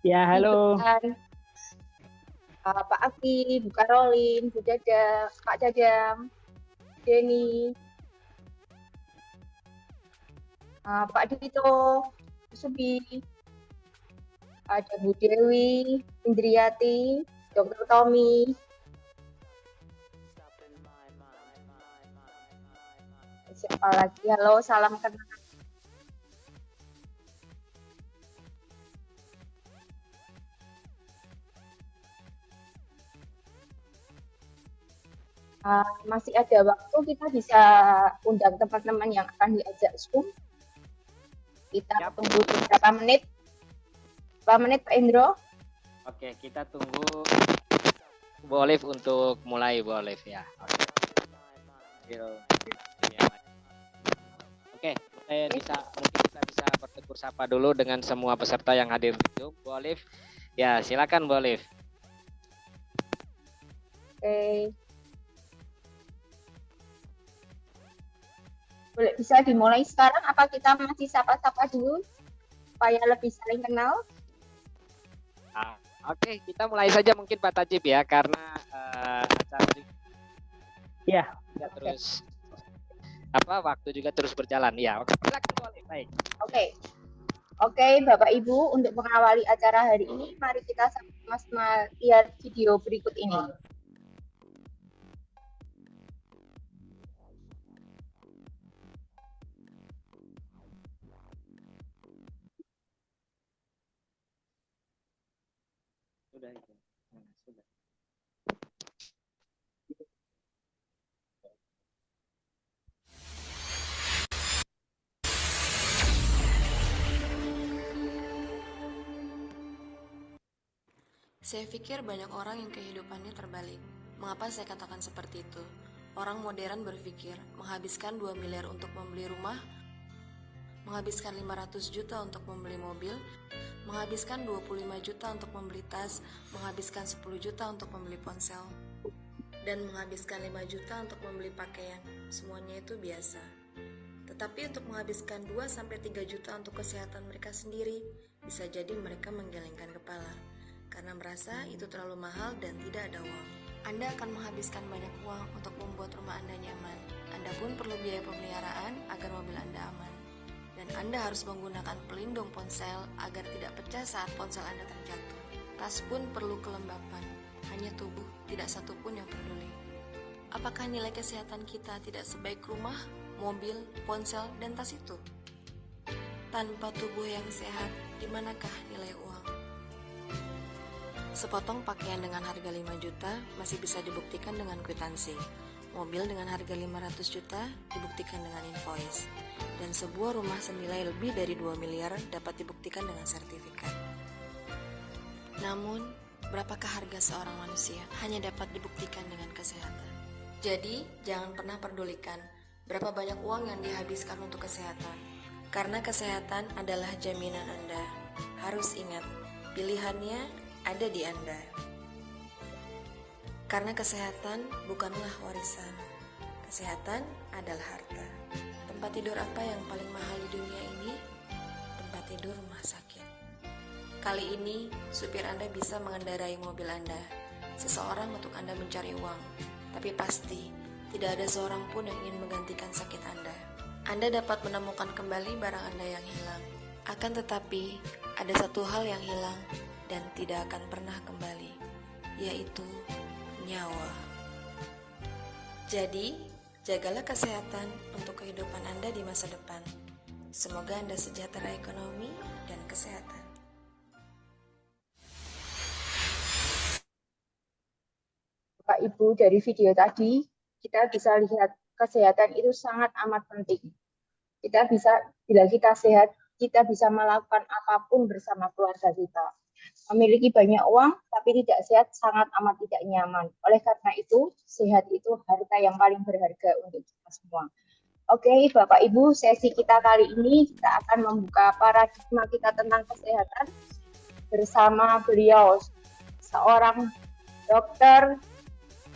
Ya, halo. Gibran, Pak Aki, Bu Karolin, Bu Dadang, Pak Dadang, Denny, Pak Dito, Bu Subi, ada Bu Dewi, Indriati, Dr. Tommy, siapa lagi? Halo, salam kenal. Masih ada waktu, kita bisa undang teman-teman yang akan diajak Zoom. Kita Yap. tunggu beberapa menit. Berapa menit, Pak Indro? Oke, kita tunggu Bu Olive untuk mulai, Bu Olive ya. Oke, mungkin kita bisa bertegur sapa dulu dengan semua peserta yang hadir di Zoom. Bu Olive, ya silakan Bu Olive. Oke. Boleh bisa dimulai sekarang apa kita masih sapa-sapa dulu supaya lebih saling kenal? Oke, kita mulai saja mungkin Pak Tajib ya, karena acara ya terus waktu juga terus berjalan ya. Oke, silakan Bu Olive. Baik. Oke, Bapak Ibu, untuk mengawali acara hari ini, mari kita sama-sama lihat video berikut ini. Sudah. Saya pikir banyak orang yang kehidupannya terbalik. Mengapa saya katakan seperti itu? Orang modern berpikir menghabiskan 2 miliar untuk membeli rumah, menghabiskan 500 juta untuk membeli mobil, menghabiskan 25 juta untuk membeli tas, menghabiskan 10 juta untuk membeli ponsel, dan menghabiskan 5 juta untuk membeli pakaian. Semuanya itu biasa. Tetapi untuk menghabiskan 2-3 juta untuk kesehatan mereka sendiri, bisa jadi mereka menggelengkan kepala karena merasa itu terlalu mahal dan tidak ada uang. Anda akan menghabiskan banyak uang untuk membuat rumah Anda nyaman. Anda pun perlu biaya pemeliharaan agar mobil Anda aman. Dan Anda harus menggunakan pelindung ponsel agar tidak pecah saat ponsel Anda terjatuh. Tas pun perlu kelembapan. Hanya tubuh, tidak satu pun yang peduli. Apakah nilai kesehatan kita tidak sebaik rumah, mobil, ponsel, dan tas itu? Tanpa tubuh yang sehat, di manakah nilai uang? Sepotong pakaian dengan harga 5 juta masih bisa dibuktikan dengan kwitansi. Mobil dengan harga 500 juta dibuktikan dengan invoice. Dan sebuah rumah senilai lebih dari 2 miliar dapat dibuktikan dengan sertifikat. Namun, berapakah harga seorang manusia? Hanya dapat dibuktikan dengan kesehatan. Jadi, jangan pernah pedulikan berapa banyak uang yang dihabiskan untuk kesehatan. Karena kesehatan adalah jaminan Anda. Harus ingat, pilihannya ada di Anda. Karena kesehatan bukanlah warisan. Kesehatan adalah harta. Tempat tidur apa yang paling mahal di dunia ini? Tempat tidur rumah sakit. Kali ini, supir Anda bisa mengendarai mobil Anda. Seseorang untuk Anda mencari uang. Tapi pasti, tidak ada seorang pun yang ingin menggantikan sakit Anda. Anda dapat menemukan kembali barang Anda yang hilang. Akan tetapi, ada satu hal yang hilang dan tidak akan pernah kembali, yaitu nyawa. Jadi, jagalah kesehatan untuk kehidupan Anda di masa depan. Semoga Anda sejahtera ekonomi dan kesehatan. Bapak Ibu, dari video tadi, kita bisa lihat kesehatan itu sangat amat penting. Kita bisa, bila kita sehat, kita bisa melakukan apapun bersama keluarga kita. Memiliki banyak uang, tapi tidak sehat sangat amat tidak nyaman. Oleh karena itu, sehat itu harta yang paling berharga untuk kita semua. Oke, Bapak Ibu, sesi kita kali ini kita akan membuka paradigma kita tentang kesehatan bersama beliau, seorang dokter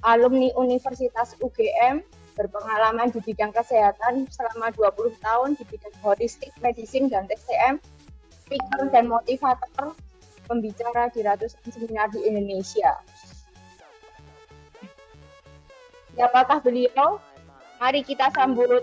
alumni Universitas UGM, berpengalaman di bidang kesehatan selama 20 tahun di bidang holistic medicine dan TCM, speaker dan motivator, pembicara di ratusan seminar di Indonesia. Siapakah beliau? Mari kita sambut.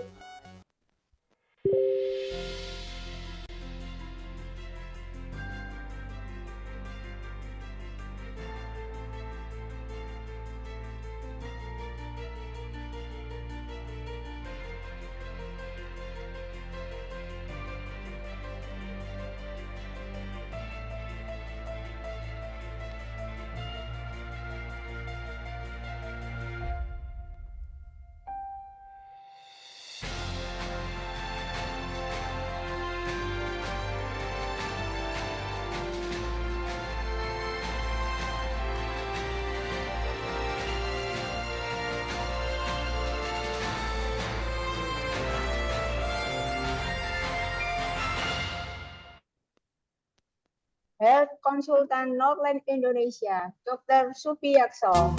Health Konsultan Norland Indonesia, Dr. Supiyakso.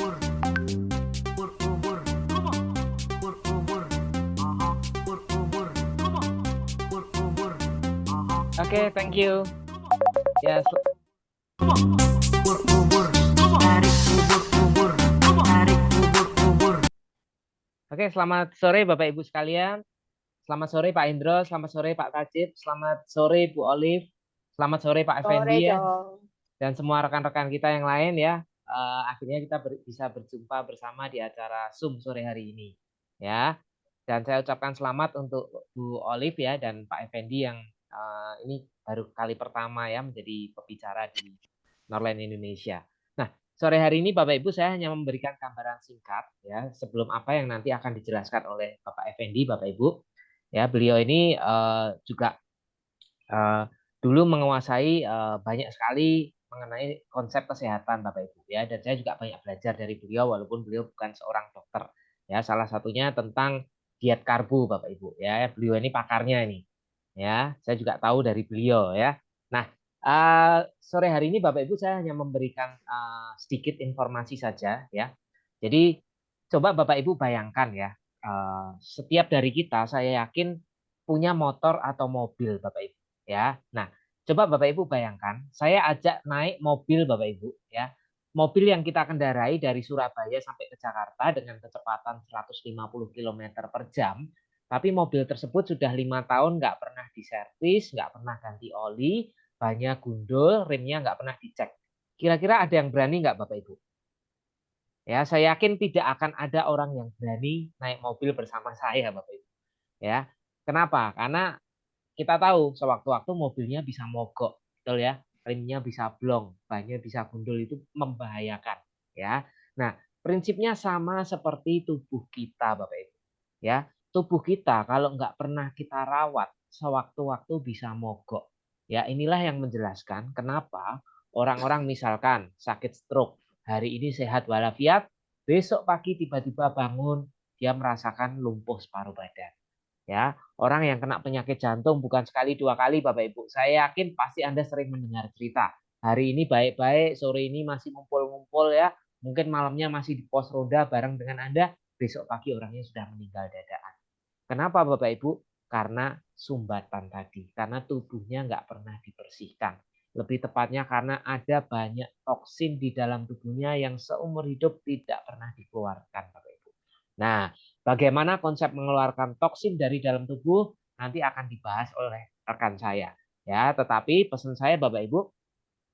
Oke, thank you. Ya, Oke, selamat sore Bapak Ibu sekalian. Selamat sore Pak Indro, selamat sore Pak Tajib, selamat sore Bu Olive, selamat sore Pak Effendi ya, dan semua rekan-rekan kita yang lain ya. Akhirnya kita bisa berjumpa bersama di acara Zoom sore hari ini ya. Dan saya ucapkan selamat untuk Bu Olive ya dan Pak Effendi yang ini baru kali pertama ya menjadi pembicara di Norland Indonesia. Nah, sore hari ini Bapak Ibu saya hanya memberikan gambaran singkat ya sebelum apa yang nanti akan dijelaskan oleh Bapak Effendi, Bapak Ibu. Ya, beliau ini juga dulu menguasai banyak sekali mengenai konsep kesehatan Bapak Ibu ya, dan saya juga banyak belajar dari beliau walaupun beliau bukan seorang dokter ya. Salah satunya tentang diet karbo Bapak Ibu ya. Beliau ini pakarnya ini ya. Saya juga tahu dari beliau ya. Nah, sore hari ini Bapak Ibu saya hanya memberikan sedikit informasi saja ya. Jadi coba Bapak Ibu bayangkan ya, setiap dari kita saya yakin punya motor atau mobil Bapak Ibu ya. Nah, coba Bapak Ibu bayangkan, saya ajak naik mobil Bapak Ibu ya. Mobil yang kita kendarai dari Surabaya sampai ke Jakarta dengan kecepatan 150 km per jam. Tapi mobil tersebut sudah 5 tahun nggak pernah diservis, nggak pernah ganti oli, bannya gundul, remnya nggak pernah dicek. Kira-kira ada yang berani nggak Bapak Ibu? Ya, saya yakin tidak akan ada orang yang berani naik mobil bersama saya Bapak Ibu. Ya, kenapa? Karena kita tahu sewaktu-waktu mobilnya bisa mogok, betul ya, remnya bisa blong, bannya bisa gundul, itu membahayakan ya. Nah, prinsipnya sama seperti tubuh kita Bapak Ibu ya. Tubuh kita kalau nggak pernah kita rawat sewaktu-waktu bisa mogok ya. Inilah yang menjelaskan kenapa orang-orang misalkan sakit stroke hari ini sehat walafiat, besok pagi tiba-tiba bangun dia merasakan lumpuh separuh badan. Ya, orang yang kena penyakit jantung bukan sekali dua kali Bapak Ibu. Saya yakin pasti Anda sering mendengar cerita. Hari ini baik-baik, sore ini masih ngumpul-ngumpul ya. Mungkin malamnya masih di pos ronda bareng dengan Anda, besok pagi orangnya sudah meninggal dadaan. Kenapa Bapak Ibu? Karena sumbatan tadi, karena tubuhnya nggak pernah dibersihkan. Lebih tepatnya karena ada banyak toksin di dalam tubuhnya yang seumur hidup tidak pernah dikeluarkan Bapak Ibu. Nah, bagaimana konsep mengeluarkan toksin dari dalam tubuh nanti akan dibahas oleh rekan saya. Ya, tetapi pesan saya Bapak Ibu,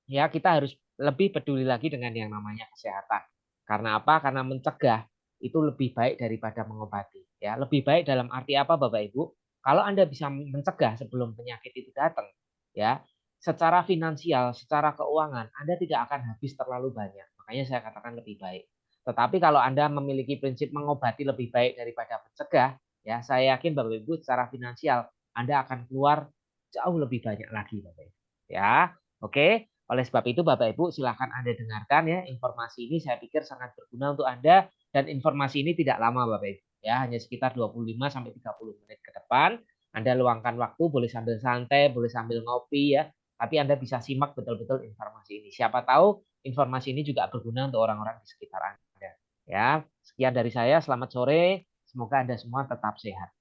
ya kita harus lebih peduli lagi dengan yang namanya kesehatan. Karena apa? Karena mencegah itu lebih baik daripada mengobati. Ya, lebih baik dalam arti apa Bapak Ibu? Kalau Anda bisa mencegah sebelum penyakit itu datang, ya, secara finansial, secara keuangan Anda tidak akan habis terlalu banyak. Makanya saya katakan lebih baik. Tetapi kalau Anda memiliki prinsip mengobati lebih baik daripada mencegah, ya saya yakin Bapak Ibu secara finansial Anda akan keluar jauh lebih banyak lagi Bapak Ibu. Ya, oke. Oleh sebab itu Bapak Ibu silakan Anda dengarkan ya, informasi ini saya pikir sangat berguna untuk Anda, dan informasi ini tidak lama Bapak Ibu. Ya, hanya sekitar 25 sampai 30 menit ke depan. Anda luangkan waktu, boleh sambil santai, boleh sambil ngopi ya. Tapi Anda bisa simak betul-betul informasi ini. Siapa tahu informasi ini juga berguna untuk orang-orang di sekitar Anda. Ya, sekian dari saya. Selamat sore. Semoga Anda semua tetap sehat.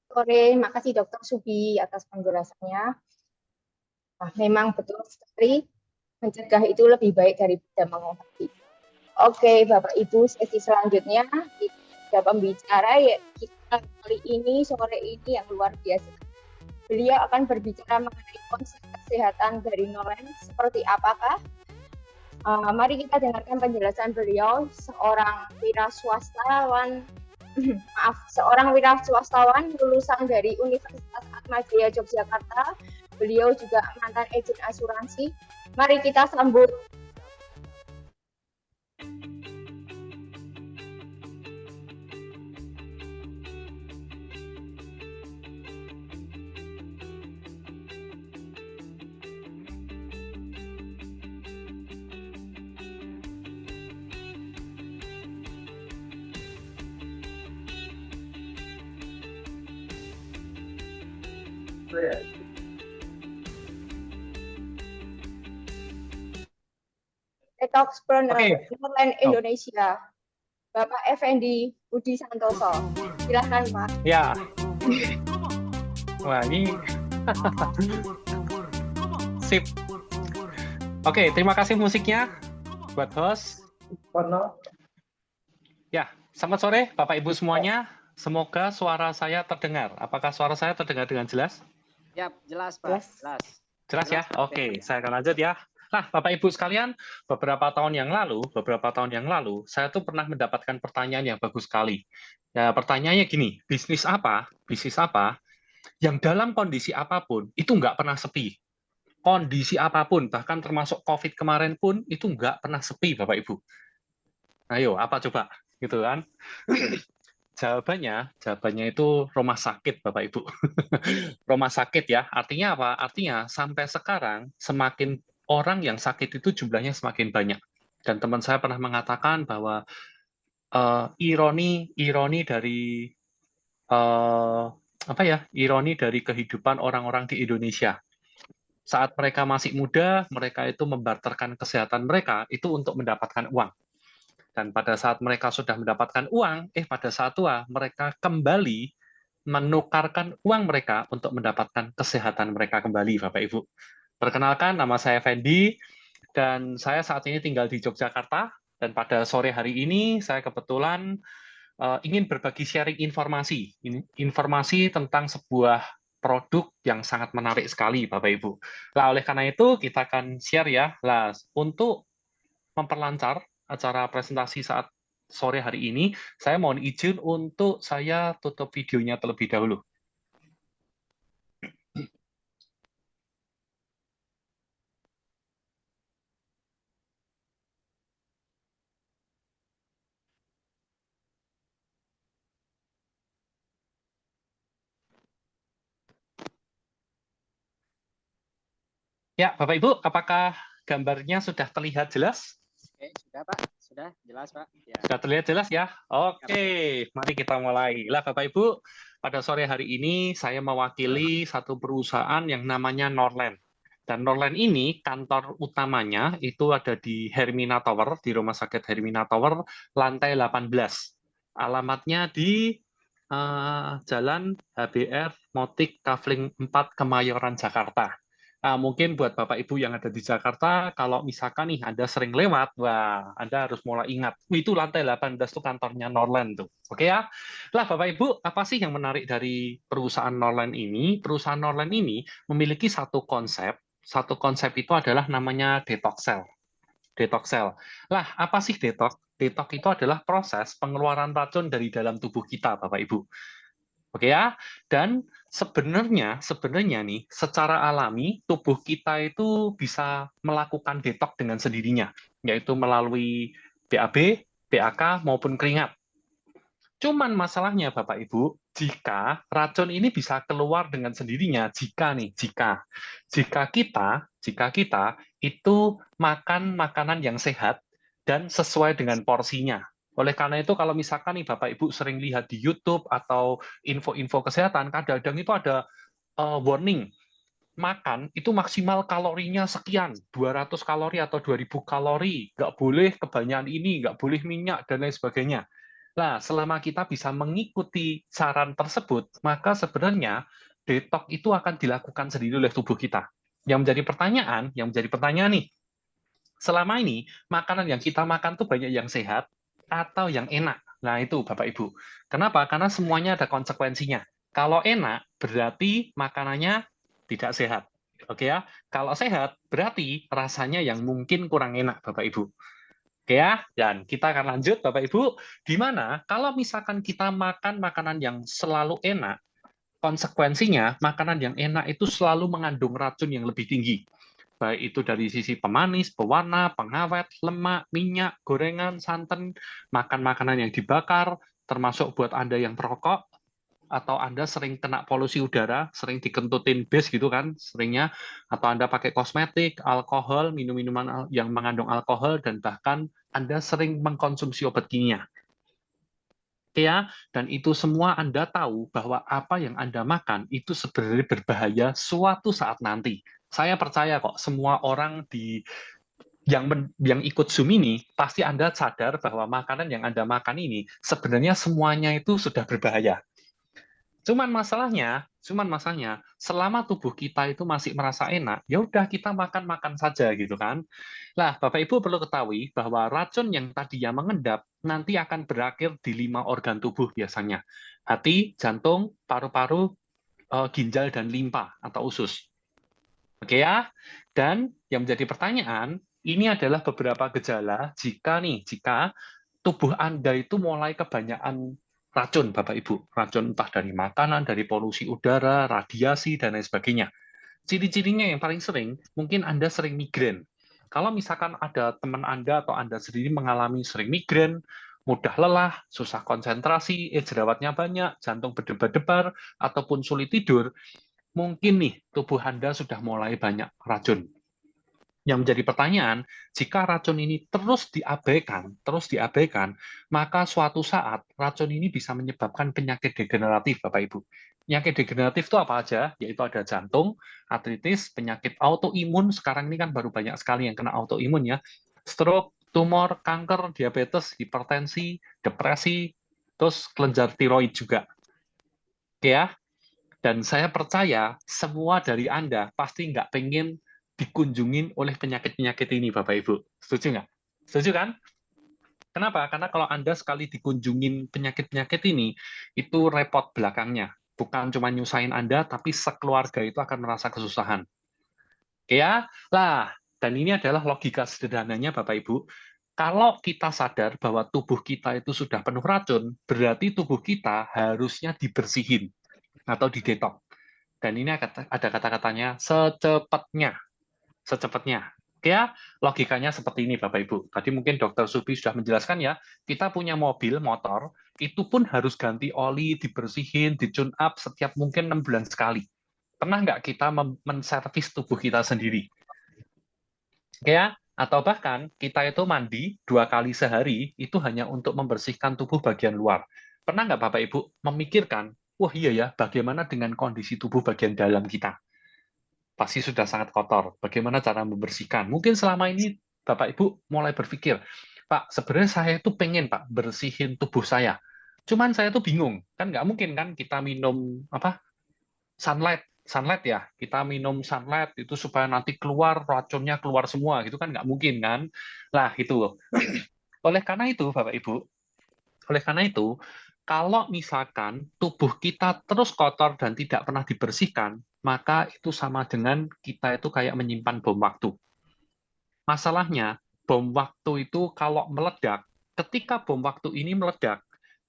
Sore, makasih Dr. Subi atas penjelasannya. Nah, memang betul sekali mencegah itu lebih baik daripada mengobati. Oke, Bapak Ibu, sesi selanjutnya kita pembicara ya kita kali ini sore ini yang luar biasa. Beliau akan berbicara mengenai konsep kesehatan dari Nolen seperti apakah. Mari kita dengarkan penjelasan beliau, seorang wiraswastawan lulusan dari Universitas Atmajaya Yogyakarta. Beliau juga mantan agen asuransi. Mari kita sambut. Talkspreneur Nolen Indonesia, Bapak Effendi Budi Santoso. Silakan Pak. Ya. Wah ini sip. Oke, terima kasih musiknya buat host. Ya, selamat sore Bapak Ibu semuanya. Semoga suara saya terdengar. Apakah suara saya terdengar dengan jelas? Ya, jelas Pak. Jelas. Jelas ya? Oke, saya akan lanjut ya. Nah, Bapak Ibu sekalian, beberapa tahun yang lalu, saya tuh pernah mendapatkan pertanyaan yang bagus sekali. Ya, pertanyaannya gini, bisnis apa yang dalam kondisi apapun itu nggak pernah sepi. Kondisi apapun, bahkan termasuk COVID kemarin pun itu nggak pernah sepi, Bapak Ibu. Ayo, apa coba? Gitu kan? Jawabannya itu rumah sakit, Bapak Ibu. Rumah sakit ya, artinya apa? Artinya sampai sekarang semakin orang yang sakit itu jumlahnya semakin banyak. Dan teman saya pernah mengatakan bahwa ironi dari ironi dari kehidupan orang-orang di Indonesia. Saat mereka masih muda, mereka itu membarterkan kesehatan mereka itu untuk mendapatkan uang. Dan pada saat mereka sudah mendapatkan uang, pada saat tua, mereka kembali menukarkan uang mereka untuk mendapatkan kesehatan mereka kembali, Bapak Ibu. Perkenalkan, nama saya Fendi, dan saya saat ini tinggal di Yogyakarta, dan pada sore hari ini saya kebetulan ingin berbagi sharing informasi tentang sebuah produk yang sangat menarik sekali, Bapak Ibu. Nah, oleh karena itu, kita akan share ya, untuk memperlancar acara presentasi saat sore hari ini, saya mohon izin untuk saya tutup videonya terlebih dahulu. Ya, Bapak Ibu, apakah gambarnya sudah terlihat jelas? Oke, sudah Pak, sudah jelas Pak. Ya. Sudah terlihat jelas ya? Oke, mari kita mulai. Lah Bapak Ibu, pada sore hari ini saya mewakili satu perusahaan yang namanya Norland. Dan Norland ini kantor utamanya itu ada di Hermina Tower, di Rumah Sakit Hermina Tower, lantai 18. Alamatnya di Jalan HBR Motik Kavling 4 Kemayoran, Jakarta. Nah, mungkin buat Bapak Ibu yang ada di Jakarta, kalau misalkan nih Anda sering lewat, wah, Anda harus mulai ingat. Itu lantai 18 itu kantornya Norland tuh. Oke ya? Lah Bapak Ibu, apa sih yang menarik dari perusahaan Norland ini? Perusahaan Norland ini memiliki satu konsep. Satu konsep itu adalah namanya detox cell. Detox cell. Lah, apa sih detox? Detox itu adalah proses pengeluaran racun dari dalam tubuh kita, Bapak Ibu. Oke ya, dan sebenarnya nih secara alami tubuh kita itu bisa melakukan detox dengan sendirinya, yaitu melalui BAB, BAK maupun keringat. Cuman masalahnya Bapak Ibu, jika racun ini bisa keluar dengan sendirinya, jika kita itu makan makanan yang sehat dan sesuai dengan porsinya. Oleh karena itu, kalau misalkan nih Bapak Ibu sering lihat di YouTube atau info-info kesehatan, kadang-kadang itu ada warning, makan itu maksimal kalorinya sekian, 200 kalori atau 2000 kalori, nggak boleh kebanyakan ini, nggak boleh minyak, dan lain sebagainya. Nah, selama kita bisa mengikuti saran tersebut, maka sebenarnya detox itu akan dilakukan sendiri oleh tubuh kita. Yang menjadi pertanyaan nih, selama ini makanan yang kita makan tuh banyak yang sehat atau yang enak? Nah, itu Bapak Ibu. Kenapa? Karena semuanya ada konsekuensinya. Kalau enak, berarti makanannya tidak sehat. Oke ya. Kalau sehat, berarti rasanya yang mungkin kurang enak, Bapak Ibu. Oke ya, dan kita akan lanjut, Bapak Ibu. Gimana kalau misalkan kita makan makanan yang selalu enak, konsekuensinya makanan yang enak itu selalu mengandung racun yang lebih tinggi. Baik itu dari sisi pemanis, pewarna, pengawet, lemak, minyak, gorengan, santan, makan makanan yang dibakar, termasuk buat Anda yang perokok, atau Anda sering kena polusi udara, sering dikentutin bis gitu kan, seringnya, atau Anda pakai kosmetik, alkohol, minum-minuman yang mengandung alkohol, dan bahkan Anda sering mengkonsumsi obat kimia. Ya, dan itu semua Anda tahu bahwa apa yang Anda makan itu sebenarnya berbahaya suatu saat nanti. Saya percaya kok semua orang yang ikut Zoom ini pasti Anda sadar bahwa makanan yang Anda makan ini sebenarnya semuanya itu sudah berbahaya. Cuman masalahnya, selama tubuh kita itu masih merasa enak, ya udah kita makan-makan saja gitu kan. Nah, Bapak Ibu perlu ketahui bahwa racun yang tadinya mengendap nanti akan berakhir di 5 organ tubuh biasanya. Hati, jantung, paru-paru, ginjal, dan limpa atau usus. Oke ya? Dan yang menjadi pertanyaan, ini adalah beberapa gejala jika tubuh Anda itu mulai kebanyakan racun, Bapak Ibu. Racun entah dari makanan, dari polusi udara, radiasi, dan lain sebagainya. Ciri-cirinya yang paling sering, mungkin Anda sering migrain. Kalau misalkan ada teman Anda atau Anda sendiri mengalami sering migrain, mudah lelah, susah konsentrasi, jerawatnya banyak, jantung berdebar-debar, ataupun sulit tidur, mungkin nih tubuh Anda sudah mulai banyak racun. Yang menjadi pertanyaan, jika racun ini terus diabaikan, maka suatu saat racun ini bisa menyebabkan penyakit degeneratif, Bapak Ibu. Penyakit degeneratif itu apa aja? Yaitu ada jantung, artritis, penyakit autoimun, sekarang ini kan baru banyak sekali yang kena autoimun ya, stroke, tumor, kanker, diabetes, hipertensi, depresi, terus kelenjar tiroid juga. Oke ya? Dan saya percaya semua dari Anda pasti nggak pengen dikunjungin oleh penyakit-penyakit ini, Bapak Ibu. Setuju nggak? Setuju kan? Kenapa? Karena kalau Anda sekali dikunjungin penyakit-penyakit ini, itu repot belakangnya. Bukan cuma nyusahin Anda, tapi sekeluarga itu akan merasa kesusahan. Oke ya? Lah, dan ini adalah logika sederhananya, Bapak Ibu. Kalau kita sadar bahwa tubuh kita itu sudah penuh racun, berarti tubuh kita harusnya dibersihin atau didetok. Dan ini ada kata-katanya secepatnya. Oke ya, logikanya seperti ini Bapak Ibu. Tadi mungkin Dr. Subi sudah menjelaskan ya, kita punya mobil, motor, itu pun harus ganti oli, dibersihin, di-tune up setiap mungkin 6 bulan sekali. Pernah nggak kita menservis tubuh kita sendiri? Oke ya, atau bahkan kita itu mandi 2 kali sehari, itu hanya untuk membersihkan tubuh bagian luar. Pernah nggak Bapak Ibu memikirkan, wah iya ya, bagaimana dengan kondisi tubuh bagian dalam kita? Pasti sudah sangat kotor. Bagaimana cara membersihkan? Mungkin selama ini Bapak Ibu mulai berpikir, Pak, sebenarnya saya itu pengen Pak bersihin tubuh saya. Cuman saya tuh bingung, kan nggak mungkin kan kita minum sunlight ya, kita minum sunlight itu supaya nanti keluar racunnya keluar semua, gitu kan nggak mungkin kan? Lah itu. Oleh karena itu Bapak Ibu, kalau misalkan tubuh kita terus kotor dan tidak pernah dibersihkan, maka itu sama dengan kita itu kayak menyimpan bom waktu. Masalahnya, bom waktu itu kalau meledak, ketika bom waktu ini meledak,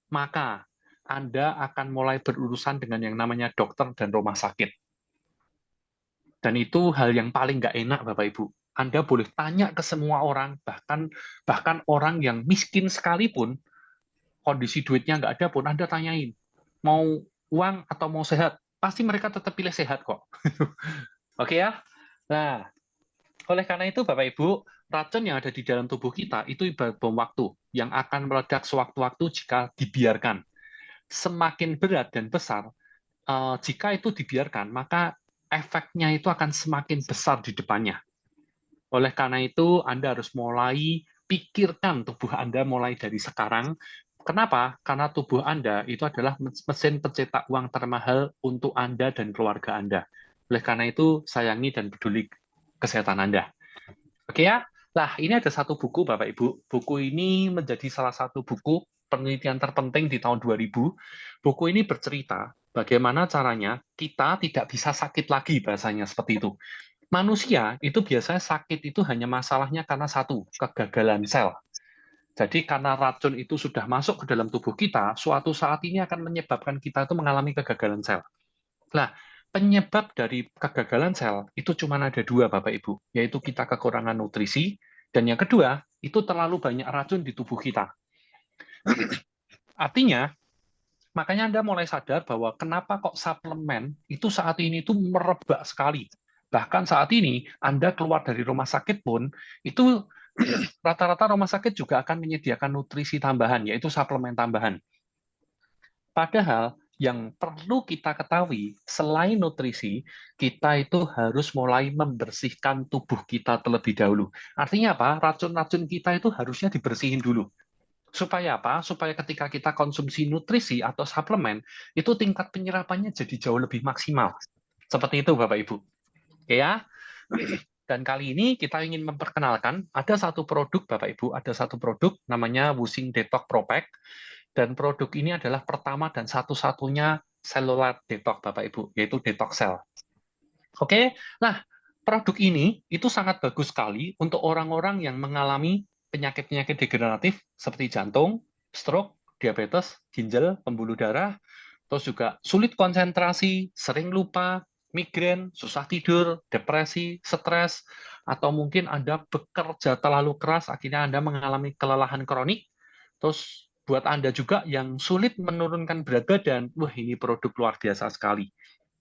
maka Anda akan mulai berurusan dengan yang namanya dokter dan rumah sakit. Dan itu hal yang paling nggak enak, Bapak Ibu. Anda boleh tanya ke semua orang, bahkan orang yang miskin sekalipun, kondisi duitnya nggak ada pun, Anda tanyain, mau uang atau mau sehat? Pasti mereka tetap pilih sehat kok. Oke ya? Nah, oleh karena itu Bapak Ibu, racun yang ada di dalam tubuh kita itu ibarat bom waktu yang akan meledak sewaktu-waktu jika dibiarkan. Semakin berat dan besar, jika itu dibiarkan, maka efeknya itu akan semakin besar di depannya. Oleh karena itu, Anda harus mulai pikirkan tubuh Anda mulai dari sekarang. Kenapa? Karena tubuh Anda itu adalah mesin pencetak uang termahal untuk Anda dan keluarga Anda. Oleh karena itu, sayangi dan peduli kesehatan Anda. Oke ya? Nah, ini ada satu buku, Bapak Ibu. Buku ini menjadi salah satu buku penelitian terpenting di tahun 2000. Buku ini bercerita bagaimana caranya kita tidak bisa sakit lagi, bahasanya seperti itu. Manusia itu biasanya sakit itu hanya masalahnya karena satu, kegagalan sel. Jadi karena racun itu sudah masuk ke dalam tubuh kita, suatu saat ini akan menyebabkan kita itu mengalami kegagalan sel. Nah, penyebab dari kegagalan sel itu cuma ada dua, Bapak Ibu, yaitu kita kekurangan nutrisi, dan yang kedua, itu terlalu banyak racun di tubuh kita. Artinya, makanya Anda mulai sadar bahwa kenapa kok suplemen itu saat ini itu merebak sekali. Bahkan saat ini, Anda keluar dari rumah sakit pun, itu rata-rata rumah sakit juga akan menyediakan nutrisi tambahan, yaitu suplemen tambahan. Padahal yang perlu kita ketahui, selain nutrisi, kita itu harus mulai membersihkan tubuh kita terlebih dahulu. Artinya apa? Racun-racun kita itu harusnya dibersihin dulu. Supaya apa? Supaya ketika kita konsumsi nutrisi atau suplemen, itu tingkat penyerapannya jadi jauh lebih maksimal. Seperti itu, Bapak Ibu. Oke ya? Dan kali ini kita ingin memperkenalkan, ada satu produk, Bapak Ibu, ada satu produk namanya Wusing Detox Pro Pack. Dan produk ini adalah pertama dan satu-satunya cellular detox, Bapak Ibu, yaitu detox cell. Oke, nah produk ini itu sangat bagus sekali untuk orang-orang yang mengalami penyakit-penyakit degeneratif seperti jantung, stroke, diabetes, ginjal, pembuluh darah, terus juga sulit konsentrasi, sering lupa, migrain, susah tidur, depresi, stres, atau mungkin Anda bekerja terlalu keras, akhirnya Anda mengalami kelelahan kronik. Terus buat Anda juga yang sulit menurunkan berat badan, wah ini produk luar biasa sekali.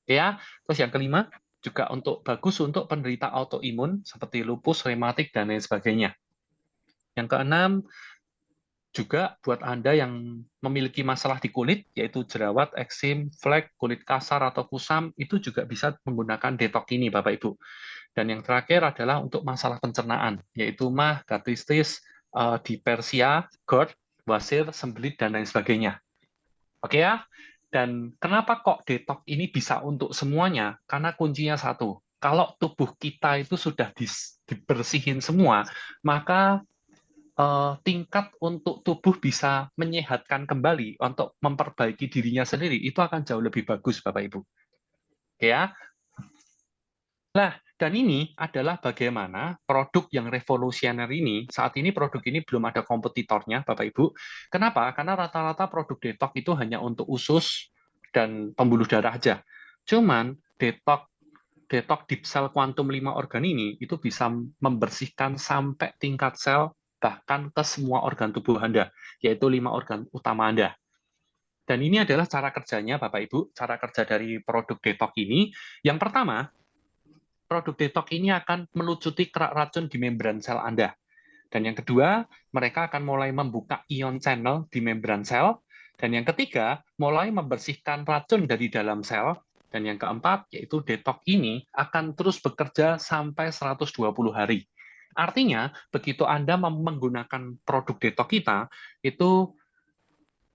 Ya, terus yang kelima, juga bagus untuk penderita autoimun seperti lupus, rematik, dan lain sebagainya. Yang keenam, juga buat Anda yang memiliki masalah di kulit, yaitu jerawat, eksim, flek, kulit kasar, atau kusam, itu juga bisa menggunakan detox ini, Bapak Ibu. Dan yang terakhir adalah untuk masalah pencernaan, yaitu mah, gastritis, dipersia, GERD, wasir, sembelit, dan lain sebagainya. Oke ya? Dan kenapa kok detox ini bisa untuk semuanya? Karena kuncinya satu, kalau tubuh kita itu sudah dibersihin semua, maka tingkat untuk tubuh bisa menyehatkan kembali untuk memperbaiki dirinya sendiri itu akan jauh lebih bagus, Bapak Ibu. Oke ya. Nah, dan ini adalah bagaimana produk yang revolusioner ini, saat ini produk ini belum ada kompetitornya, Bapak Ibu. Kenapa? Karena rata-rata produk detox itu hanya untuk usus dan pembuluh darah aja. Cuman detox deep cell quantum 5 organ ini itu bisa membersihkan sampai tingkat sel bahkan ke semua organ tubuh Anda, yaitu 5 organ utama Anda. Dan ini adalah cara kerjanya, Bapak Ibu, cara kerja dari produk detox ini. Yang pertama, produk detox ini akan melucuti kerak racun di membran sel Anda. Dan yang kedua, mereka akan mulai membuka ion channel di membran sel. Dan yang ketiga, mulai membersihkan racun dari dalam sel. Dan yang keempat, yaitu detox ini akan terus bekerja sampai 120 hari. Artinya, begitu Anda menggunakan produk detox kita, itu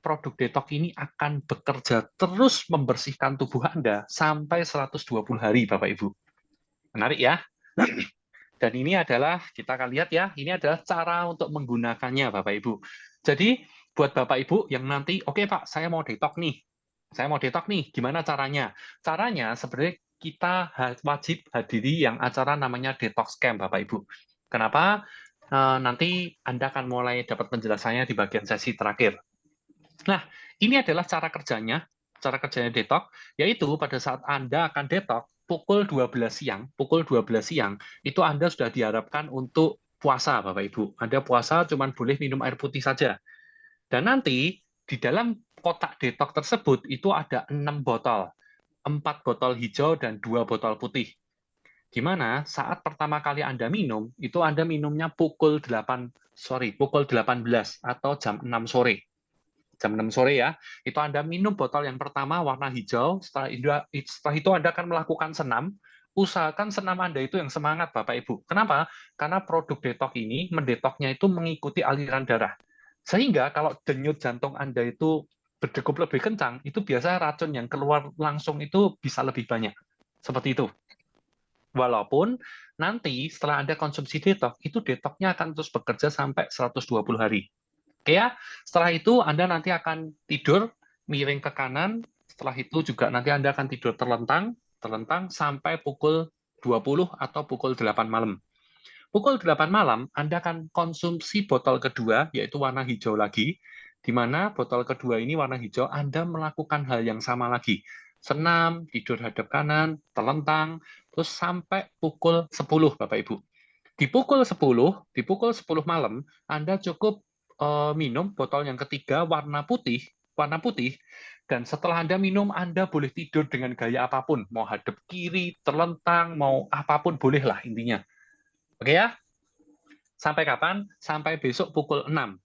produk detox ini akan bekerja terus membersihkan tubuh Anda sampai 120 hari, Bapak Ibu. Menarik ya? Dan ini adalah, kita akan lihat ya, ini adalah cara untuk menggunakannya, Bapak Ibu. Jadi, buat Bapak Ibu yang nanti, oke Pak, saya mau detox nih. Saya mau detox nih, gimana caranya? Caranya sebenarnya kita wajib hadiri yang acara namanya Detox Camp, Bapak Ibu. Kenapa? Nanti Anda akan mulai dapat penjelasannya di bagian sesi terakhir. Nah, ini adalah cara kerjanya detox, yaitu pada saat Anda akan detox, pukul 12 siang, itu Anda sudah diharapkan untuk puasa, Bapak Ibu. Anda puasa cuma boleh minum air putih saja. Dan nanti, di dalam kotak detox tersebut, itu ada 6 botol. 4 botol hijau dan 2 botol putih. Di mana saat pertama kali Anda minum, itu Anda minumnya pukul 18 atau jam 6 sore. Jam 6 sore ya, itu Anda minum botol yang pertama warna hijau, setelah itu Anda akan melakukan senam, usahakan senam Anda itu yang semangat, Bapak Ibu. Kenapa? Karena produk detox ini, mendetoknya itu mengikuti aliran darah. Sehingga kalau denyut jantung Anda itu berdegup lebih kencang, itu biasanya racun yang keluar langsung itu bisa lebih banyak. Seperti itu. Walaupun nanti setelah Anda konsumsi detox, itu detoxnya akan terus bekerja sampai 120 hari. Oke ya, setelah itu Anda nanti akan tidur miring ke kanan, setelah itu juga nanti Anda akan tidur terlentang sampai pukul 20 atau pukul 8 malam. Pukul 8 malam, Anda akan konsumsi botol kedua, yaitu warna hijau lagi, di mana botol kedua ini warna hijau, Anda melakukan hal yang sama lagi. Senam, tidur hadap kanan, terlentang, terus sampai pukul 10, Bapak Ibu. Di pukul 10 malam, Anda cukup minum botol yang ketiga warna putih, dan setelah Anda minum, Anda boleh tidur dengan gaya apapun, mau hadap kiri, terlentang, mau apapun bolehlah intinya. Oke ya? Sampai kapan? Sampai besok pukul 6.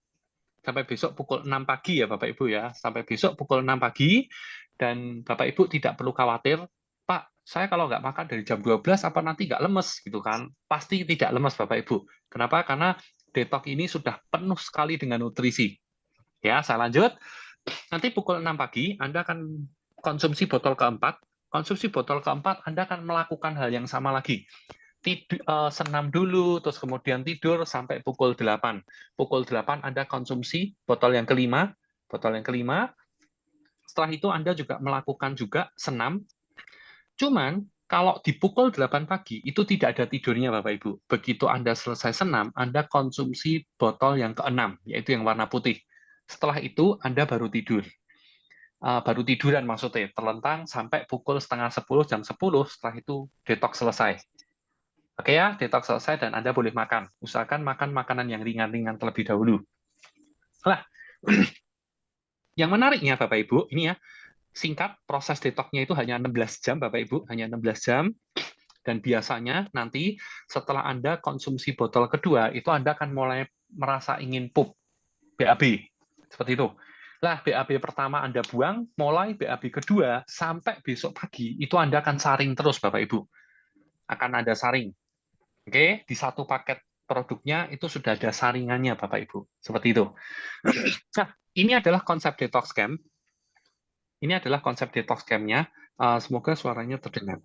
Sampai besok pukul 6 pagi ya Bapak Ibu ya. Sampai besok pukul 6 pagi, dan Bapak Ibu tidak perlu khawatir, Pak, saya kalau nggak makan dari jam 12 apa nanti nggak lemes gitu kan? Pasti tidak lemes Bapak Ibu. Kenapa? Karena detox ini sudah penuh sekali dengan nutrisi. Ya, saya lanjut. Nanti pukul 6 pagi Anda akan konsumsi botol keempat. Konsumsi botol keempat Anda akan melakukan hal yang sama lagi. Senam dulu, terus kemudian tidur sampai pukul 8. Pukul 8 Anda konsumsi botol yang kelima. Setelah itu Anda juga melakukan juga senam. Cuman kalau di pukul 8 pagi itu tidak ada tidurnya Bapak Ibu. Begitu Anda selesai senam, Anda konsumsi botol yang keenam, yaitu yang warna putih. Setelah itu Anda baru tidur. Baru tiduran maksudnya, terlentang sampai pukul setengah 10, jam 10, setelah itu detox selesai. Oke ya, detox selesai dan Anda boleh makan. Usahakan makan makanan yang ringan-ringan terlebih dahulu. Nah, yang menariknya Bapak Ibu, ini ya, singkat, proses detoxnya itu hanya 16 jam Bapak Ibu, hanya 16 jam. Dan biasanya nanti setelah Anda konsumsi botol kedua, itu Anda akan mulai merasa ingin pup, BAB. Seperti itu. Nah, BAB pertama Anda buang, mulai BAB kedua, sampai besok pagi, itu Anda akan saring terus Bapak Ibu. Akan ada saring. Oke, di satu paket produknya itu sudah ada saringannya, Bapak Ibu. Seperti itu. Nah, ini adalah konsep detox camp. Ini adalah konsep detox camp-nya. Semoga suaranya terdengar.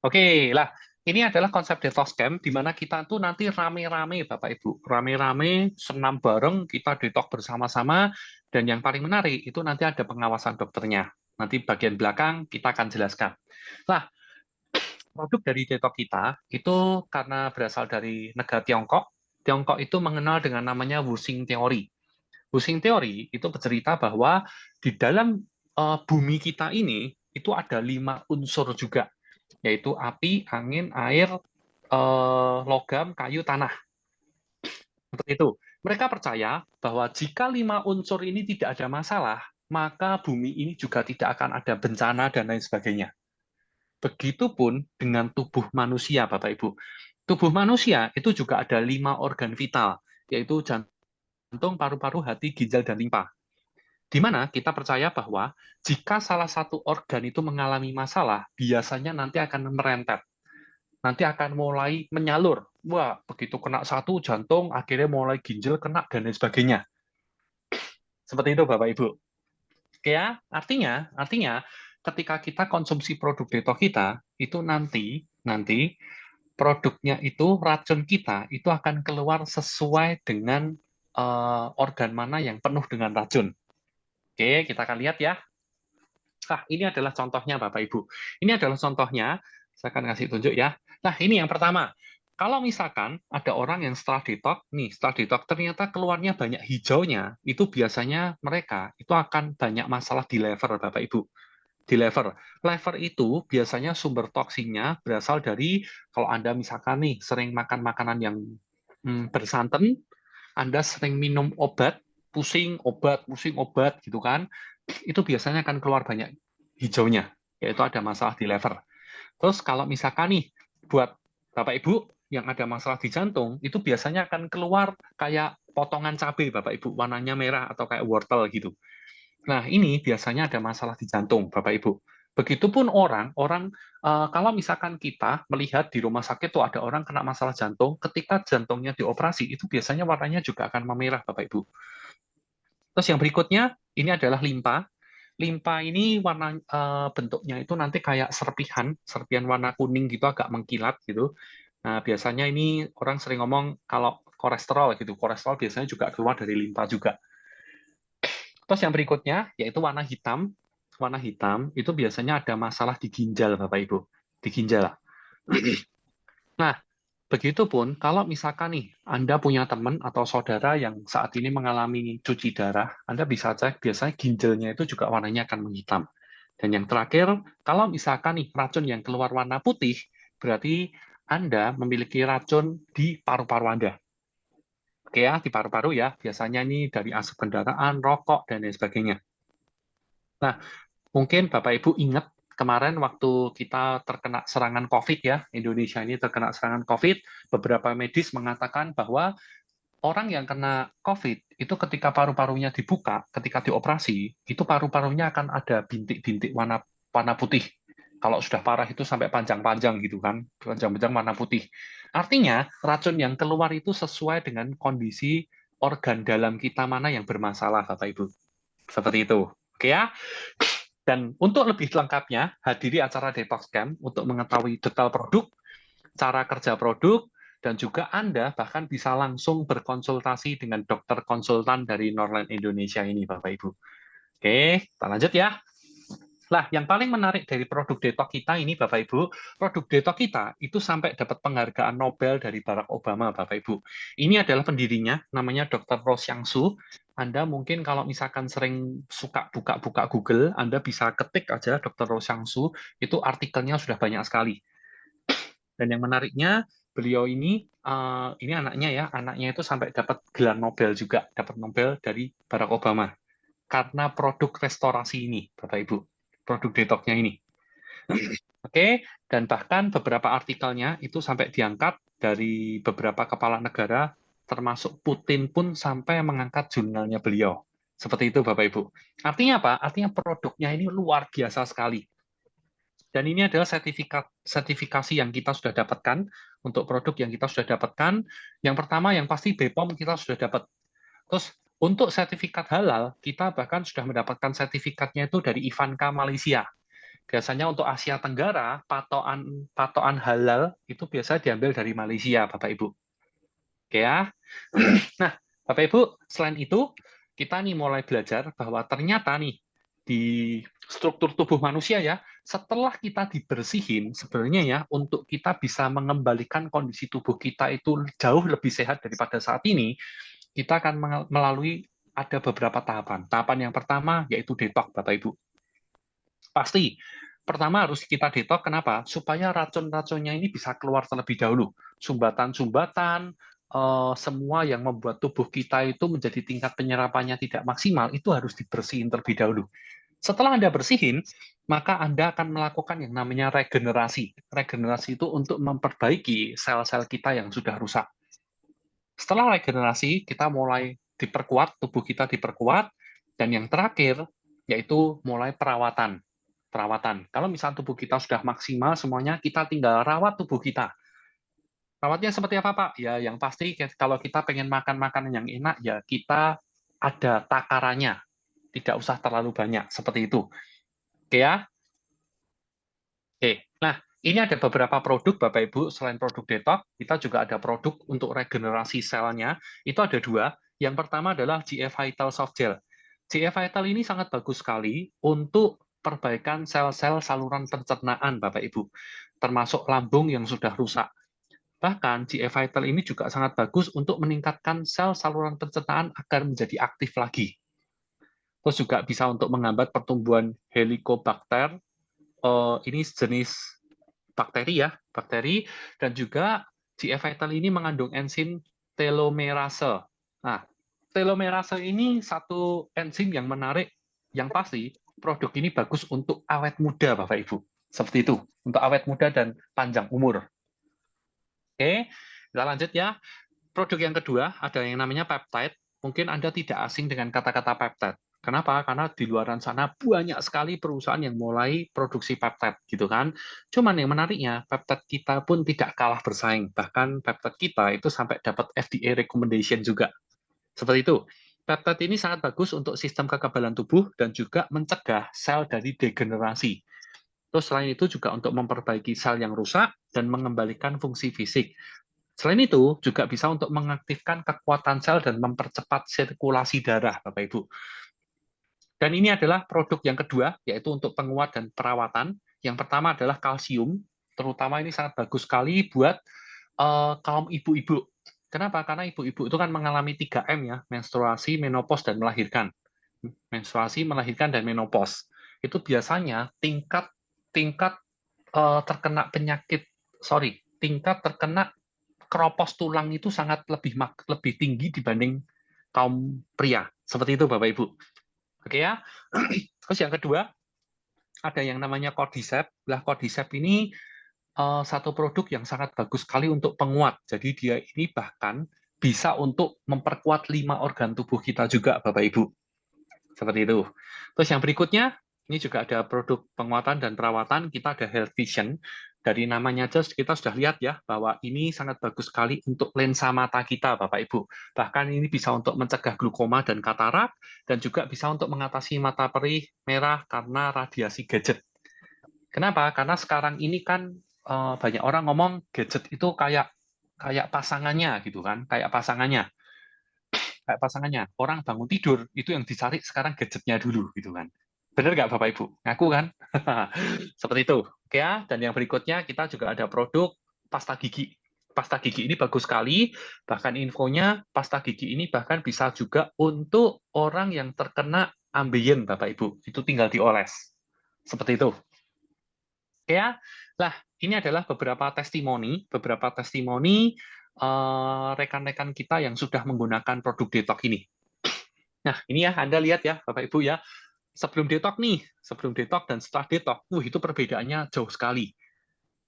Oke, lah ini adalah konsep detox camp di mana kita tuh nanti rame-rame Bapak Ibu, rame-rame senam bareng, kita detox bersama-sama, dan yang paling menarik itu nanti ada pengawasan dokternya. Nanti bagian belakang kita akan jelaskan. Nah, produk dari detox kita itu karena berasal dari negara Tiongkok. Tiongkok itu mengenal dengan namanya Wuxing Theory. Wuxing Theory itu bercerita bahwa di dalam bumi kita ini itu ada 5 unsur juga, yaitu api, angin, air, logam, kayu, tanah. Seperti itu. Mereka percaya bahwa jika 5 unsur ini tidak ada masalah, maka bumi ini juga tidak akan ada bencana dan lain sebagainya. Begitupun dengan tubuh manusia, Bapak Ibu. Tubuh manusia itu juga ada 5 organ vital, yaitu jantung, paru-paru, hati, ginjal, dan limpa. Di mana kita percaya bahwa jika salah satu organ itu mengalami masalah, biasanya nanti akan merentet. Nanti akan mulai menyalur. Wah, begitu kena satu jantung, akhirnya mulai ginjal kena, dan lain sebagainya. Seperti itu, Bapak Ibu. Oke ya, artinya ketika kita konsumsi produk detox kita, itu nanti produknya itu, racun kita, itu akan keluar sesuai dengan organ mana yang penuh dengan racun. Oke, kita akan lihat ya. Nah, ini adalah contohnya Bapak Ibu. Ini adalah contohnya, saya akan kasih tunjuk ya. Nah, ini yang pertama. Kalau misalkan ada orang yang setelah detox ternyata keluarnya banyak hijaunya, itu biasanya mereka itu akan banyak masalah di liver, Bapak Ibu. Di liver. Liver itu biasanya sumber toksinnya berasal dari, kalau Anda misalkan nih sering makan makanan yang bersantan, Anda sering minum obat, pusing obat gitu kan, itu biasanya akan keluar banyak hijaunya, yaitu ada masalah di liver. Terus kalau misalkan nih, buat Bapak Ibu yang ada masalah di jantung, itu biasanya akan keluar kayak potongan cabai Bapak Ibu, warnanya merah atau kayak wortel gitu. Nah, ini biasanya ada masalah di jantung, Bapak Ibu. Begitupun orang kalau misalkan kita melihat di rumah sakit tuh ada orang kena masalah jantung, ketika jantungnya dioperasi, itu biasanya warnanya juga akan memerah, Bapak Ibu. Terus yang berikutnya, ini adalah limpa. Limpa ini bentuknya itu nanti kayak serpihan warna kuning gitu, agak mengkilat gitu. Nah, biasanya ini orang sering ngomong kalau kolesterol gitu. Kolesterol biasanya juga keluar dari limpa juga. Terus yang berikutnya yaitu warna hitam. Warna hitam itu biasanya ada masalah di ginjal, Bapak Ibu. Di ginjal. Nah, begitupun kalau misalkan nih Anda punya teman atau saudara yang saat ini mengalami cuci darah, Anda bisa cek biasanya ginjalnya itu juga warnanya akan menghitam. Dan yang terakhir, kalau misalkan nih racun yang keluar warna putih, berarti Anda memiliki racun di paru-paru Anda. Oke ya, di paru-paru ya, biasanya ini dari asap kendaraan, rokok, dan lain sebagainya. Nah, mungkin Bapak Ibu ingat kemarin waktu kita terkena serangan COVID ya, Indonesia ini terkena serangan COVID, beberapa medis mengatakan bahwa orang yang kena COVID itu ketika paru-parunya dibuka, ketika dioperasi, itu paru-parunya akan ada bintik-bintik warna putih. Kalau sudah parah itu sampai panjang-panjang gitu kan, panjang-panjang warna putih. Artinya racun yang keluar itu sesuai dengan kondisi organ dalam kita mana yang bermasalah, Bapak Ibu. Seperti itu. Oke ya. Dan untuk lebih lengkapnya, hadiri acara Detox Camp untuk mengetahui detail produk, cara kerja produk, dan juga Anda bahkan bisa langsung berkonsultasi dengan dokter konsultan dari Norland Indonesia ini, Bapak Ibu. Oke, kita lanjut ya. Nah, yang paling menarik dari produk Detox kita ini, Bapak Ibu, produk Detox kita itu sampai dapat penghargaan Nobel dari Barack Obama, Bapak Ibu. Ini adalah pendirinya, namanya Dr. Rose Yang-Su. Anda mungkin kalau misalkan sering suka buka-buka Google, Anda bisa ketik aja Dr. Rose Yang-Su, itu artikelnya sudah banyak sekali. Dan yang menariknya, beliau ini anaknya ya, anaknya itu sampai dapat gelar Nobel juga, dapat Nobel dari Barack Obama. Karena produk restorasi ini, Bapak Ibu. Produk detoxnya ini. Oke, dan bahkan beberapa artikelnya itu sampai diangkat dari beberapa kepala negara, termasuk Putin pun sampai mengangkat jurnalnya beliau. Seperti itu, Bapak Ibu. Artinya apa? Artinya produknya ini luar biasa sekali. Dan ini adalah sertifikasi yang kita sudah dapatkan untuk produk yang kita sudah dapatkan. Yang pertama, yang pasti BPOM kita sudah dapat. Terus untuk sertifikat halal, kita bahkan sudah mendapatkan sertifikatnya itu dari Ivanka Malaysia. Biasanya untuk Asia Tenggara, patokan halal itu biasa diambil dari Malaysia, Bapak Ibu. Oke ya. Nah, Bapak Ibu, selain itu, kita nih mulai belajar bahwa ternyata nih di struktur tubuh manusia ya, setelah kita dibersihin, sebenarnya ya, untuk kita bisa mengembalikan kondisi tubuh kita itu jauh lebih sehat daripada saat ini, kita akan melalui ada beberapa tahapan. Tahapan yang pertama yaitu detox, Bapak Ibu. Pasti, pertama harus kita detox, kenapa? Supaya racun-racunnya ini bisa keluar terlebih dahulu. Sumbatan-sumbatan, semua yang membuat tubuh kita itu menjadi tingkat penyerapannya tidak maksimal, itu harus dibersihin terlebih dahulu. Setelah Anda bersihin, maka Anda akan melakukan yang namanya regenerasi. Regenerasi itu untuk memperbaiki sel-sel kita yang sudah rusak. Setelah regenerasi, kita mulai diperkuat, tubuh kita diperkuat, dan yang terakhir, yaitu mulai perawatan. Kalau misalnya tubuh kita sudah maksimal semuanya, kita tinggal rawat tubuh kita. Rawatnya seperti apa, Pak? Ya, yang pasti kalau kita pengen makan makanan yang enak, ya kita ada takarannya. Tidak usah terlalu banyak, seperti itu. Oke ya? Oke, nah ini ada beberapa produk, Bapak Ibu, selain produk detox, kita juga ada produk untuk regenerasi selnya. Itu ada dua. Yang pertama adalah GF Vital Soft Gel. GF Vital ini sangat bagus sekali untuk perbaikan sel-sel saluran pencernaan, Bapak Ibu, termasuk lambung yang sudah rusak. Bahkan GF Vital ini juga sangat bagus untuk meningkatkan sel saluran pencernaan agar menjadi aktif lagi. Terus juga bisa untuk menghambat pertumbuhan Helicobacter. Ini jenis bakteri ya, bakteri, dan juga GF Vital ini mengandung enzim telomerase. Nah, telomerase ini satu enzim yang menarik, yang pasti produk ini bagus untuk awet muda, Bapak Ibu. Seperti itu, untuk awet muda dan panjang umur. Oke, kita lanjut ya. Produk yang kedua ada yang namanya peptide. Mungkin Anda tidak asing dengan kata-kata peptide. Kenapa? Karena di luaran sana banyak sekali perusahaan yang mulai produksi peptide gitu kan. Cuman yang menariknya, peptide kita pun tidak kalah bersaing. Bahkan peptide kita itu sampai dapat FDA recommendation juga. Seperti itu. Peptide ini sangat bagus untuk sistem kekebalan tubuh dan juga mencegah sel dari degenerasi. Terus selain itu juga untuk memperbaiki sel yang rusak dan mengembalikan fungsi fisik. Selain itu, juga bisa untuk mengaktifkan kekuatan sel dan mempercepat sirkulasi darah, Bapak Ibu. Dan ini adalah produk yang kedua, yaitu untuk penguat dan perawatan. Yang pertama adalah kalsium, terutama ini sangat bagus sekali buat kaum ibu-ibu. Kenapa? Karena ibu-ibu itu kan mengalami 3M ya, menstruasi, menopause, dan melahirkan. Menstruasi, melahirkan, dan menopause. Itu biasanya tingkat terkena tingkat terkena keropos tulang itu sangat lebih tinggi dibanding kaum pria. Seperti itu Bapak Ibu. Oke ya. Terus yang kedua, ada yang namanya Cordyceps. Lah Cordyceps ini satu produk yang sangat bagus sekali untuk penguat. Jadi dia ini bahkan bisa untuk memperkuat 5 organ tubuh kita juga, Bapak Ibu. Seperti itu. Terus yang berikutnya, ini juga ada produk penguatan dan perawatan. Kita ada Health Vision. Dari namanya aja kita sudah lihat ya, bahwa ini sangat bagus sekali untuk lensa mata kita, Bapak Ibu. Bahkan ini bisa untuk mencegah glaukoma dan katarak, dan juga bisa untuk mengatasi mata perih merah karena radiasi gadget. Kenapa? Karena sekarang ini kan banyak orang ngomong gadget itu kayak pasangannya gitu kan, kayak pasangannya. Orang bangun tidur itu yang dicari sekarang gadgetnya dulu gitu kan. Benar nggak Bapak Ibu? Ngaku kan? Seperti itu. Oke ya. Dan yang berikutnya kita juga ada produk pasta gigi. Pasta gigi ini bagus sekali. Bahkan infonya pasta gigi ini bahkan bisa juga untuk orang yang terkena ambeien Bapak Ibu. Itu tinggal dioles. Seperti itu. Oke ya. Lah, ini adalah beberapa testimoni rekan-rekan kita yang sudah menggunakan produk Detox ini. Nah, ini ya, Anda lihat ya, Bapak Ibu ya, sebelum Detox dan setelah Detox, itu perbedaannya jauh sekali.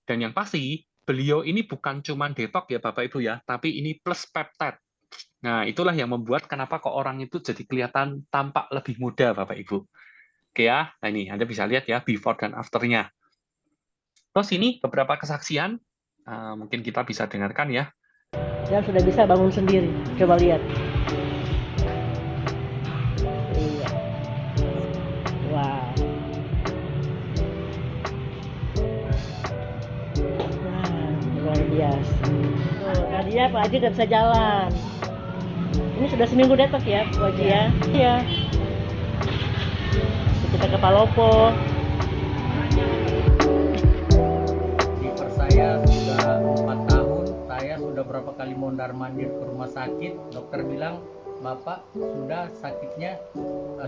Dan yang pasti, beliau ini bukan cuma Detox ya, Bapak Ibu ya, tapi ini plus peptide. Nah, itulah yang membuat kenapa kok orang itu jadi kelihatan tampak lebih muda, Bapak Ibu. Oke ya, nah ini Anda bisa lihat ya, before dan after-nya. Terus ini beberapa kesaksian, mungkin kita bisa dengarkan ya. Saya sudah bisa bangun sendiri, coba lihat. Iya. Wow. Wah, luar biasa. Tuh, tadinya Pak Haji nggak bisa jalan. Ini sudah seminggu Detox ya, Pak Haji ya? Iya. Kita ke Palopo. Saya sudah 4 tahun, saya sudah berapa kali mondar-mandir ke rumah sakit. Dokter bilang, Bapak sudah sakitnya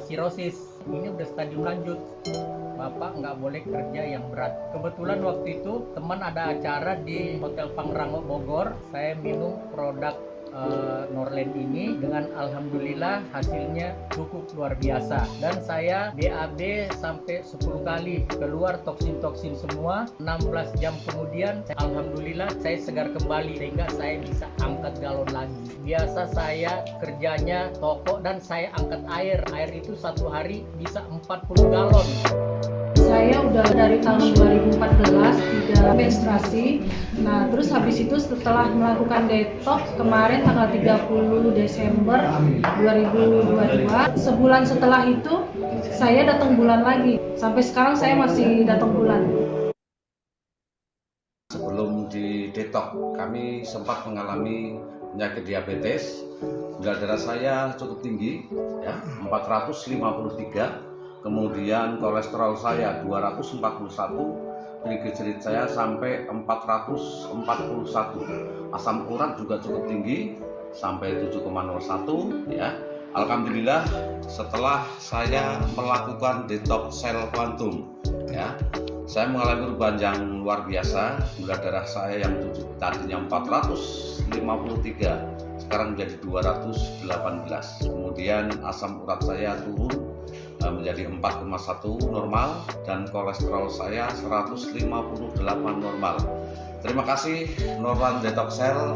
sirosis, ini udah stadium lanjut. Bapak nggak boleh kerja yang berat. Kebetulan waktu itu teman ada acara di Hotel Pangrango Bogor, saya minum produk Norlen ini dengan alhamdulillah hasilnya cukup luar biasa, dan saya BAB sampai 10 kali keluar toksin-toksin semua. 16 jam kemudian alhamdulillah saya segar kembali sehingga saya bisa angkat galon lagi. Biasa saya kerjanya toko dan saya angkat air itu satu hari bisa 40 galon. Saya udah dari tahun 2014 tidak menstruasi. Nah, terus habis itu setelah melakukan detox kemarin tanggal 30 Desember 2022, sebulan setelah itu saya datang bulan lagi. Sampai sekarang saya masih datang bulan. Sebelum di detox, kami sempat mengalami penyakit diabetes. Gula darah saya cukup tinggi, ya, 453. Kemudian kolesterol saya 241, trigliserid saya sampai 441. Asam urat juga cukup tinggi sampai 7,01 ya. Alhamdulillah setelah saya melakukan detox sel kuantum ya, saya mengalami perubahan yang luar biasa. Gula darah saya yang tadinya 453 sekarang menjadi 218. Kemudian asam urat saya turun menjadi 4,1 normal dan kolesterol saya 158 normal. Terima kasih Norlan Detox Cell.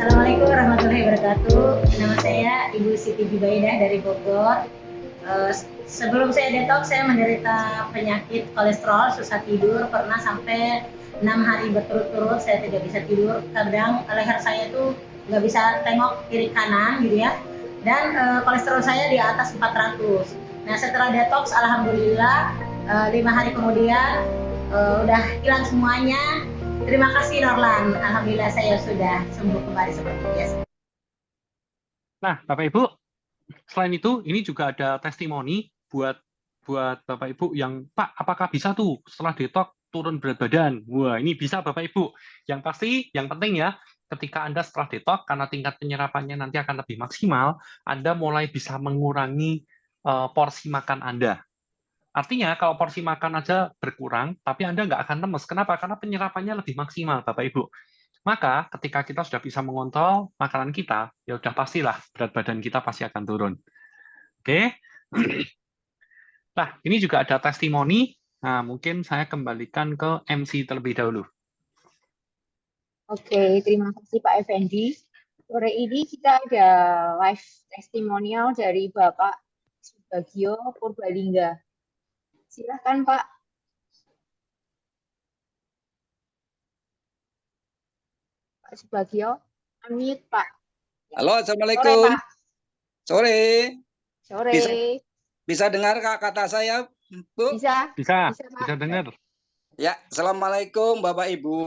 Assalamualaikum warahmatullahi wabarakatuh. Nama saya Ibu Siti Jubaidah dari Bogor. Sebelum saya detox, saya menderita penyakit kolesterol, susah tidur, pernah sampai 6 hari berturut-turut saya tidak bisa tidur. Kadang leher saya itu nggak bisa tengok kiri kanan gitu ya. Dan kolesterol saya di atas 400. Nah setelah detox, alhamdulillah 5 hari kemudian udah hilang semuanya. Terima kasih Norlan, alhamdulillah saya sudah sembuh kembali seperti biasa. Nah, Bapak Ibu, selain itu ini juga ada testimoni buat Bapak Ibu yang Pak, apakah bisa tuh setelah detox turun berat badan? Wah, ini bisa Bapak Ibu. Yang pasti, yang penting ya, ketika Anda setelah detox karena tingkat penyerapannya nanti akan lebih maksimal, Anda mulai bisa mengurangi porsi makan Anda. Artinya kalau porsi makan aja berkurang, tapi Anda nggak akan lemes. Kenapa? Karena penyerapannya lebih maksimal, Bapak Ibu. Maka ketika kita sudah bisa mengontrol makanan kita, ya udah pastilah berat badan kita pasti akan turun. Oke? Nah, ini juga ada testimoni. Nah, mungkin saya kembalikan ke MC terlebih dahulu. Oke, terima kasih Pak Effendi. Sore ini kita ada live testimonial dari Bapak Subagio Purbalingga. Silakan Pak. Pak Subagio, unmute Pak. Halo, Assalamualaikum. Sore. Sore. Bisa dengar kata saya, Bu? Bisa dengar. Ya, Assalamualaikum Bapak Ibu.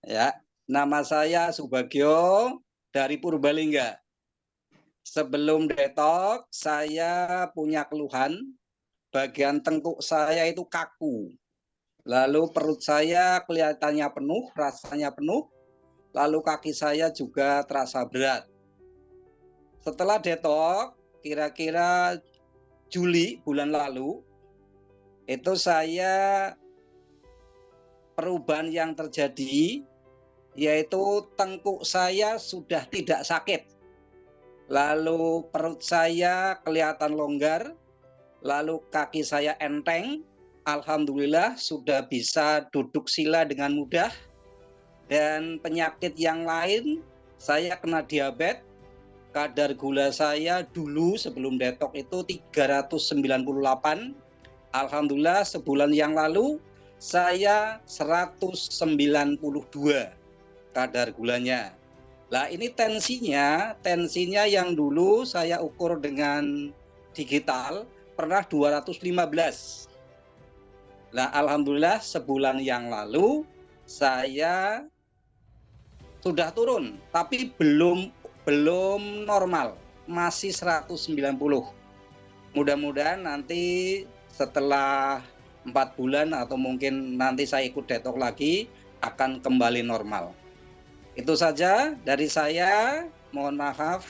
Ya, nama saya Subagio dari Purbalingga. Sebelum detox, saya punya keluhan. Bagian tengkuk saya itu kaku. Lalu perut saya kelihatannya penuh, rasanya penuh. Lalu kaki saya juga terasa berat. Setelah detox, kira-kira Juli bulan lalu, itu saya perubahan yang terjadi, yaitu tengkuk saya sudah tidak sakit. Lalu perut saya kelihatan longgar, lalu kaki saya enteng, alhamdulillah sudah bisa duduk sila dengan mudah. Dan penyakit yang lain, saya kena diabetes, kadar gula saya dulu sebelum detox itu 398, alhamdulillah sebulan yang lalu saya 192 kadar gulanya. Nah ini tensinya yang dulu saya ukur dengan digital, pernah 215. Nah, alhamdulillah sebulan yang lalu saya sudah turun, tapi belum normal, masih 190. Mudah-mudahan nanti setelah 4 bulan atau mungkin nanti saya ikut detox lagi akan kembali normal. Itu saja dari saya, mohon maaf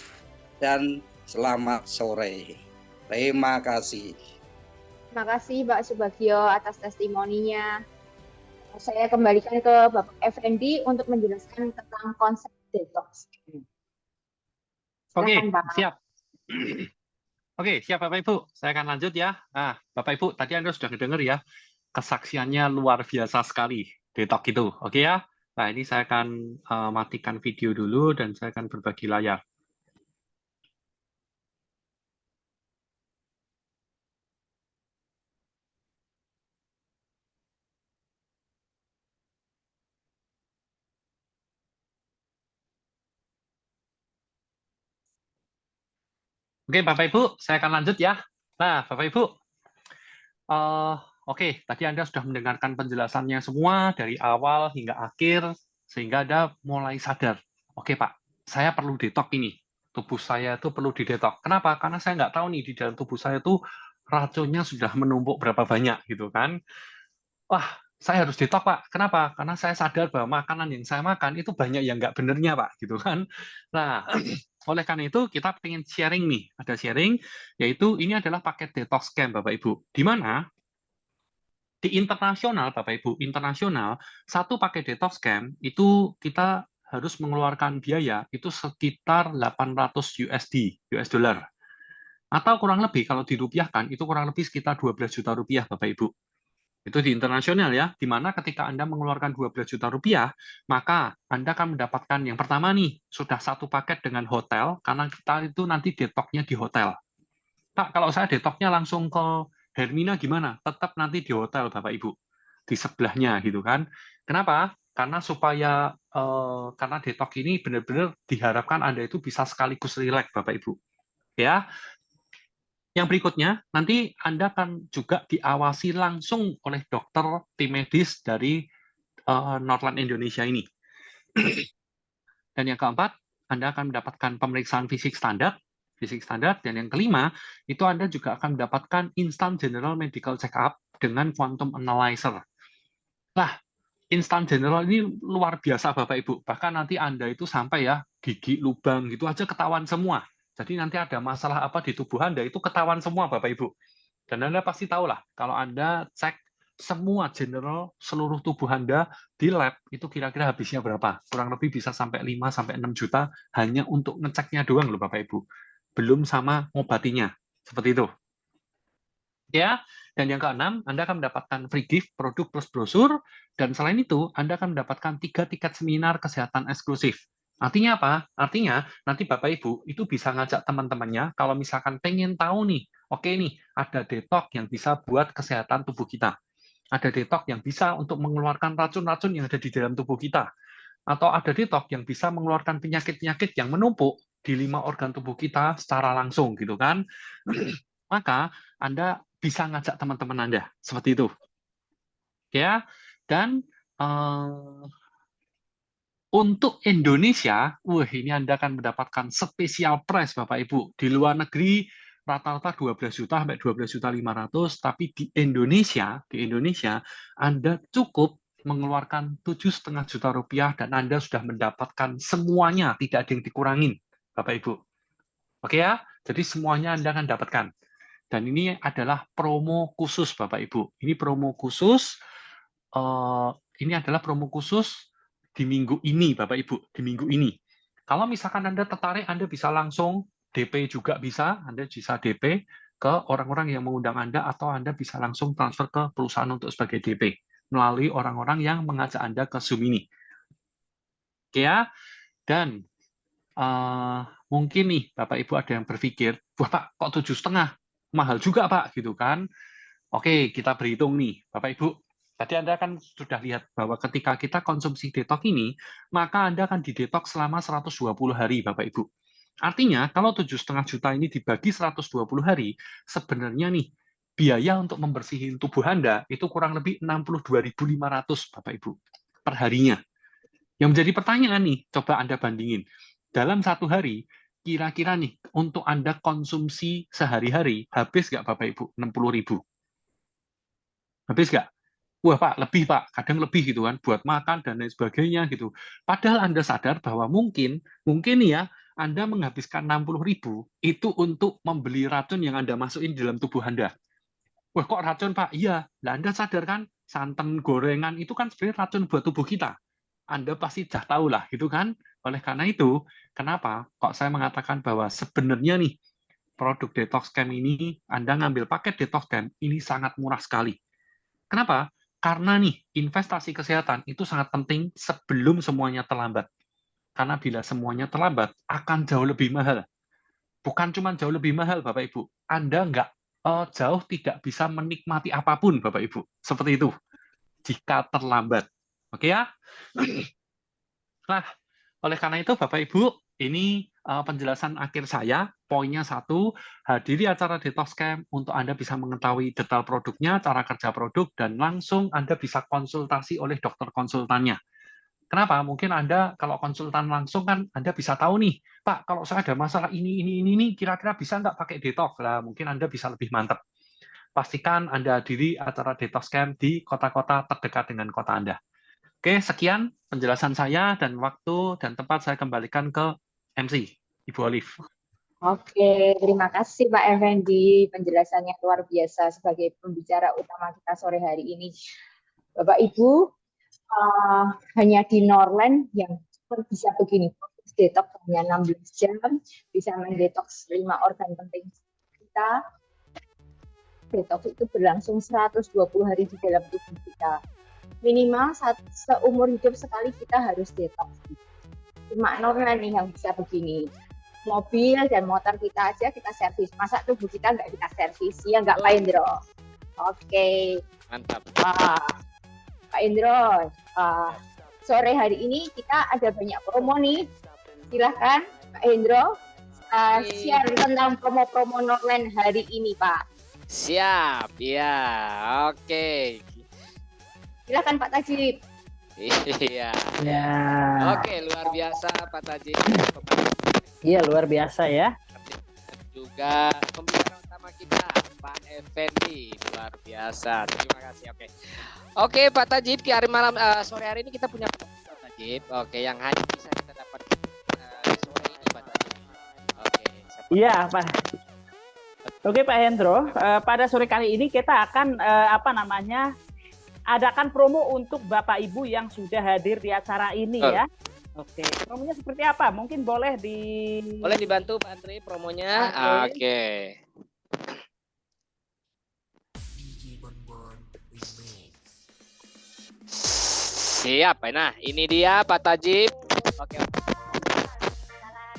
dan selamat sore. Terima kasih. Terima kasih Pak Subagio atas testimoninya. Saya kembalikan ke Bapak Effendi untuk menjelaskan tentang konsep detox. Oke, siap. Oke, siap Bapak Ibu. Saya akan lanjut ya. Nah, Bapak Ibu, tadi Anda sudah mendengar ya, kesaksiannya luar biasa sekali detox itu. Oke ya. Nah, ini saya akan matikan video dulu dan saya akan berbagi layar. Oke, Bapak Ibu, saya akan lanjut ya. Nah, Bapak Ibu, oke, tadi Anda sudah mendengarkan penjelasannya semua dari awal hingga akhir, sehingga Anda mulai sadar, oke Pak, saya perlu detox ini. Tubuh saya itu perlu didetox. Kenapa? Karena saya nggak tahu nih di dalam tubuh saya itu racunnya sudah menumpuk berapa banyak gitu kan. Wah, saya harus detox Pak. Kenapa? Karena saya sadar bahwa makanan yang saya makan itu banyak yang nggak benernya Pak, gitu kan. Nah, oleh karena itu kita pengen sharing nih, ada sharing, yaitu ini adalah paket detox camp Bapak Ibu, di mana di internasional Bapak Ibu, internasional satu paket detox camp itu kita harus mengeluarkan biaya itu sekitar 800 US dollar. Atau kurang lebih kalau dirupiahkan itu kurang lebih sekitar 12 juta rupiah Bapak Ibu. Itu di internasional ya, di mana ketika Anda mengeluarkan 12 juta rupiah, maka Anda akan mendapatkan yang pertama nih, sudah satu paket dengan hotel, karena kita itu nanti detoxnya di hotel. Pak, kalau saya detoxnya langsung ke Hermina gimana? Tetap nanti di hotel, Bapak Ibu. Di sebelahnya gitu kan. Kenapa? Karena supaya karena detox ini benar-benar diharapkan Anda itu bisa sekaligus rileks, Bapak Ibu. Ya, yang berikutnya, nanti Anda akan juga diawasi langsung oleh dokter tim medis dari Northland Indonesia ini. Dan yang keempat, Anda akan mendapatkan pemeriksaan fisik standar, dan yang kelima, itu Anda juga akan mendapatkan instant general medical check-up dengan quantum analyzer. Nah, instant general ini luar biasa Bapak Ibu. Bahkan nanti Anda itu sampai ya gigi, lubang gitu aja ketahuan semua. Jadi nanti ada masalah apa di tubuh Anda itu ketahuan semua Bapak Ibu. Dan Anda pasti tahu lah, kalau Anda cek semua general seluruh tubuh Anda di lab, itu kira-kira habisnya berapa? Kurang lebih bisa sampai 5-6 juta hanya untuk ngeceknya doang loh Bapak Ibu. Belum sama ngobatinya. Seperti itu. Ya, dan yang keenam, Anda akan mendapatkan free gift, produk plus brosur, dan selain itu, Anda akan mendapatkan 3 tiket seminar kesehatan eksklusif. Artinya apa? Artinya, nanti Bapak Ibu itu bisa ngajak teman-temannya, kalau misalkan pengen tahu nih, oke nih, ada detox yang bisa buat kesehatan tubuh kita. Ada detox yang bisa untuk mengeluarkan racun-racun yang ada di dalam tubuh kita. Atau ada detox yang bisa mengeluarkan penyakit-penyakit yang menumpuk di 5 organ tubuh kita secara langsung, gitu kan? Maka Anda bisa ngajak teman-teman Anda seperti itu, ya. Dan untuk Indonesia, ini Anda akan mendapatkan spesial price Bapak Ibu. Di luar negeri rata-rata 12 juta sampai 12 juta 500, tapi di Indonesia Anda cukup mengeluarkan 7,5 juta rupiah dan Anda sudah mendapatkan semuanya, tidak ada yang dikurangin, Bapak Ibu. Oke ya, jadi semuanya Anda akan dapatkan. Dan ini adalah promo khusus Bapak Ibu. Ini promo khusus, ini adalah promo khusus di minggu ini Bapak Ibu, di minggu ini. Kalau misalkan Anda tertarik, Anda bisa langsung DP juga bisa, Anda bisa DP ke orang-orang yang mengundang Anda, atau Anda bisa langsung transfer ke perusahaan untuk sebagai DP, melalui orang-orang yang mengajak Anda ke Zoom ini. Oke ya, dan mungkin nih Bapak Ibu ada yang berpikir, wah Pak, kok 7,5? Mahal juga Pak, gitu kan. Oke, kita berhitung nih Bapak Ibu. Tadi Anda kan sudah lihat bahwa ketika kita konsumsi detox ini, maka Anda akan didetox selama 120 hari Bapak Ibu. Artinya, kalau 7,5 juta ini dibagi 120 hari, sebenarnya nih, biaya untuk membersihin tubuh Anda itu kurang lebih 62.500 Bapak Ibu per harinya. Yang menjadi pertanyaan nih, coba Anda bandingin. Dalam satu hari, kira-kira nih, untuk Anda konsumsi sehari-hari, habis nggak Bapak Ibu? 60.000. Habis nggak? Wah Pak, lebih Pak, kadang lebih gitu kan, buat makan dan lain sebagainya gitu. Padahal Anda sadar bahwa mungkin ya, Anda menghabiskan 60.000 itu untuk membeli racun yang Anda masukin di dalam tubuh Anda. Wah kok racun Pak? Iya, nah Anda sadar kan, santan gorengan itu kan sebenarnya racun buat tubuh kita. Anda pasti sudah tahu lah, gitu kan? Oleh karena itu, kenapa kok saya mengatakan bahwa sebenarnya nih, produk Detox Camp ini, Anda ngambil paket Detox Camp, ini sangat murah sekali. Kenapa? Karena nih, investasi kesehatan itu sangat penting sebelum semuanya terlambat. Karena bila semuanya terlambat, akan jauh lebih mahal. Bukan cuma jauh lebih mahal, Bapak Ibu. Anda jauh tidak bisa menikmati apapun, Bapak Ibu. Seperti itu. Jika terlambat. Oke ya? Nah, oleh karena itu, Bapak Ibu, ini penjelasan akhir saya. Poinnya satu, hadiri acara Detox Camp untuk Anda bisa mengetahui detail produknya, cara kerja produk, dan langsung Anda bisa konsultasi oleh dokter konsultannya. Kenapa? Mungkin Anda kalau konsultan langsung kan Anda bisa tahu nih, Pak, kalau saya ada masalah ini, kira-kira bisa nggak pakai detox? Lah, mungkin Anda bisa lebih mantap. Pastikan Anda hadiri acara Detox Camp di kota-kota terdekat dengan kota Anda. Oke, sekian penjelasan saya, dan waktu dan tempat saya kembalikan ke MC, Ibu Olive. Oke, terima kasih Pak Effendi. Penjelasannya luar biasa sebagai pembicara utama kita sore hari ini. Bapak Ibu, hanya di Northland yang bisa begini, detox hanya 16 jam, bisa mendetoks 5 organ penting kita. detox itu berlangsung 120 hari di dalam tubuh kita. Minimal seumur hidup sekali kita harus detox. Cuma Norlen nih yang bisa begini. Mobil dan motor kita aja kita servis. Masa tubuh kita nggak kita servis? Ya nggak, Pak Indro? Oke. Mantap. Pak Indro, sore hari ini kita ada banyak promo nih. Silahkan Pak Indro share tentang promo-promo Norlen hari ini, Pak. Siap, ya, oke. Silakan Pak Tajib. Iya. Ya. Oke, luar biasa Pak Tajib. Iya, luar biasa ya. Juga pembicara utama kita Pak Effendi, luar biasa. Terima kasih. Oke, Pak Tajib, di hari malam sore hari ini kita punya Pak Tajib. Oke, yang hanya bisa kita dapat sore ini Pak Tajib. Oke. Iya, Pak. Oke Pak Hendro, pada sore kali ini kita akan adakan promo untuk Bapak Ibu yang sudah hadir di acara ini ya. Oke, promonya seperti apa? Mungkin boleh dibantu Pak Andri promonya. Oke. Siap. Nah, ini dia Pak Tajib.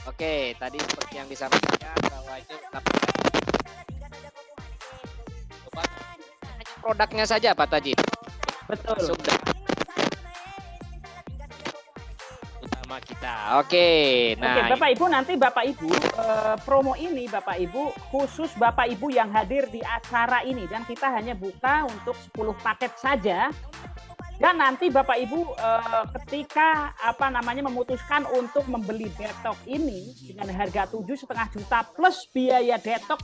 Oke, tadi seperti yang disampaikan bahwa itu hanya produknya saja Pak Tajib. Betul. Sudah utama kita. Oke. Nah, oke, Bapak Ibu, nanti Bapak Ibu promo ini Bapak Ibu khusus Bapak Ibu yang hadir di acara ini, dan kita hanya buka untuk 10 paket saja. Dan nanti Bapak Ibu ketika memutuskan untuk membeli detox ini dengan harga 7,5 juta plus biaya detox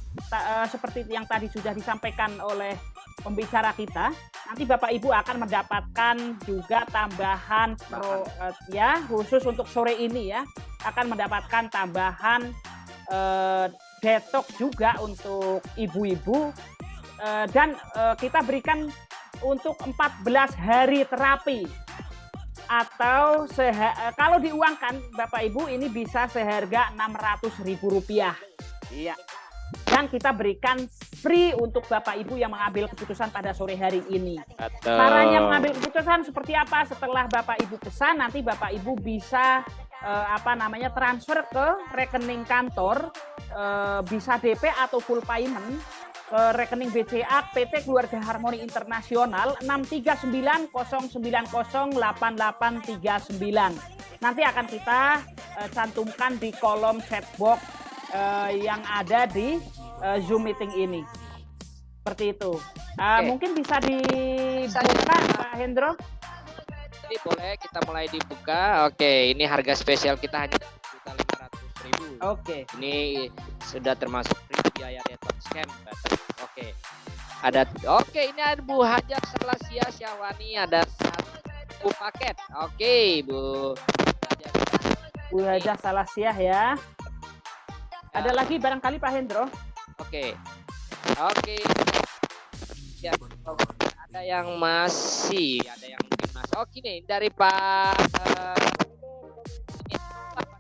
seperti yang tadi sudah disampaikan oleh pembicara kita, nanti Bapak Ibu akan mendapatkan juga tambahan khusus untuk sore ini ya, akan mendapatkan tambahan detox juga untuk ibu-ibu, dan kita berikan untuk 14 hari terapi, atau kalau diuangkan Bapak Ibu ini bisa seharga Rp600.000. Iya. Dan kita berikan free untuk Bapak Ibu yang mengambil keputusan pada sore hari ini. Caranya mengambil keputusan seperti apa? Setelah Bapak Ibu pesan, nanti Bapak Ibu bisa transfer ke rekening kantor, bisa DP atau full payment, rekening BCA PT Keluarga Harmoni Internasional 63909088839. Nanti akan kita cantumkan di kolom chatbox yang ada di Zoom meeting ini. Seperti itu. Mungkin bisa dibuka Pak Hendro? Ini boleh kita mulai dibuka. Oke, ini harga spesial kita hanya Rp500.000. Oke. Ini sudah termasuk biaya detox camp. Oke. Ini ada Bu Hajar Salasia Syahwani, ada 1 paket. Oke, Bu Hajar Salasia ya. Ada lagi barangkali Pak Hendro? Oke. Ya, ada yang masih, ada yang mungkin masih. Oh, gini dari Pak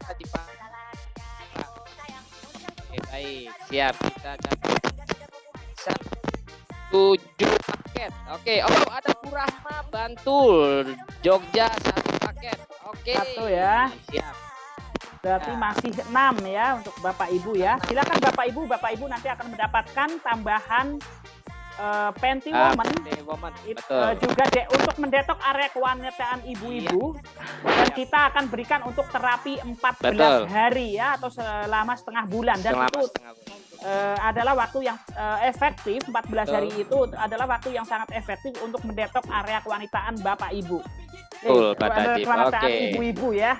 tadi Pak. Oke, baik. Siap, kita dapat 7 paket. Oke. Oh, ada Bu Rahma Bantul, Jogja 1 paket. Oke. 1 ya. Siap. Berarti masih 6 ya untuk Bapak Ibu ya. Silakan Bapak Ibu nanti akan mendapatkan tambahan Panty Woman, juga untuk mendetok area kewanitaan ibu-ibu, dan kita akan berikan untuk terapi 14 hari ya, atau selama setengah bulan, dan itu adalah waktu yang efektif. 14 hari itu adalah waktu yang sangat efektif untuk mendetok area kewanitaan Bapak Ibu. Kewanitaan ibu-ibu ya.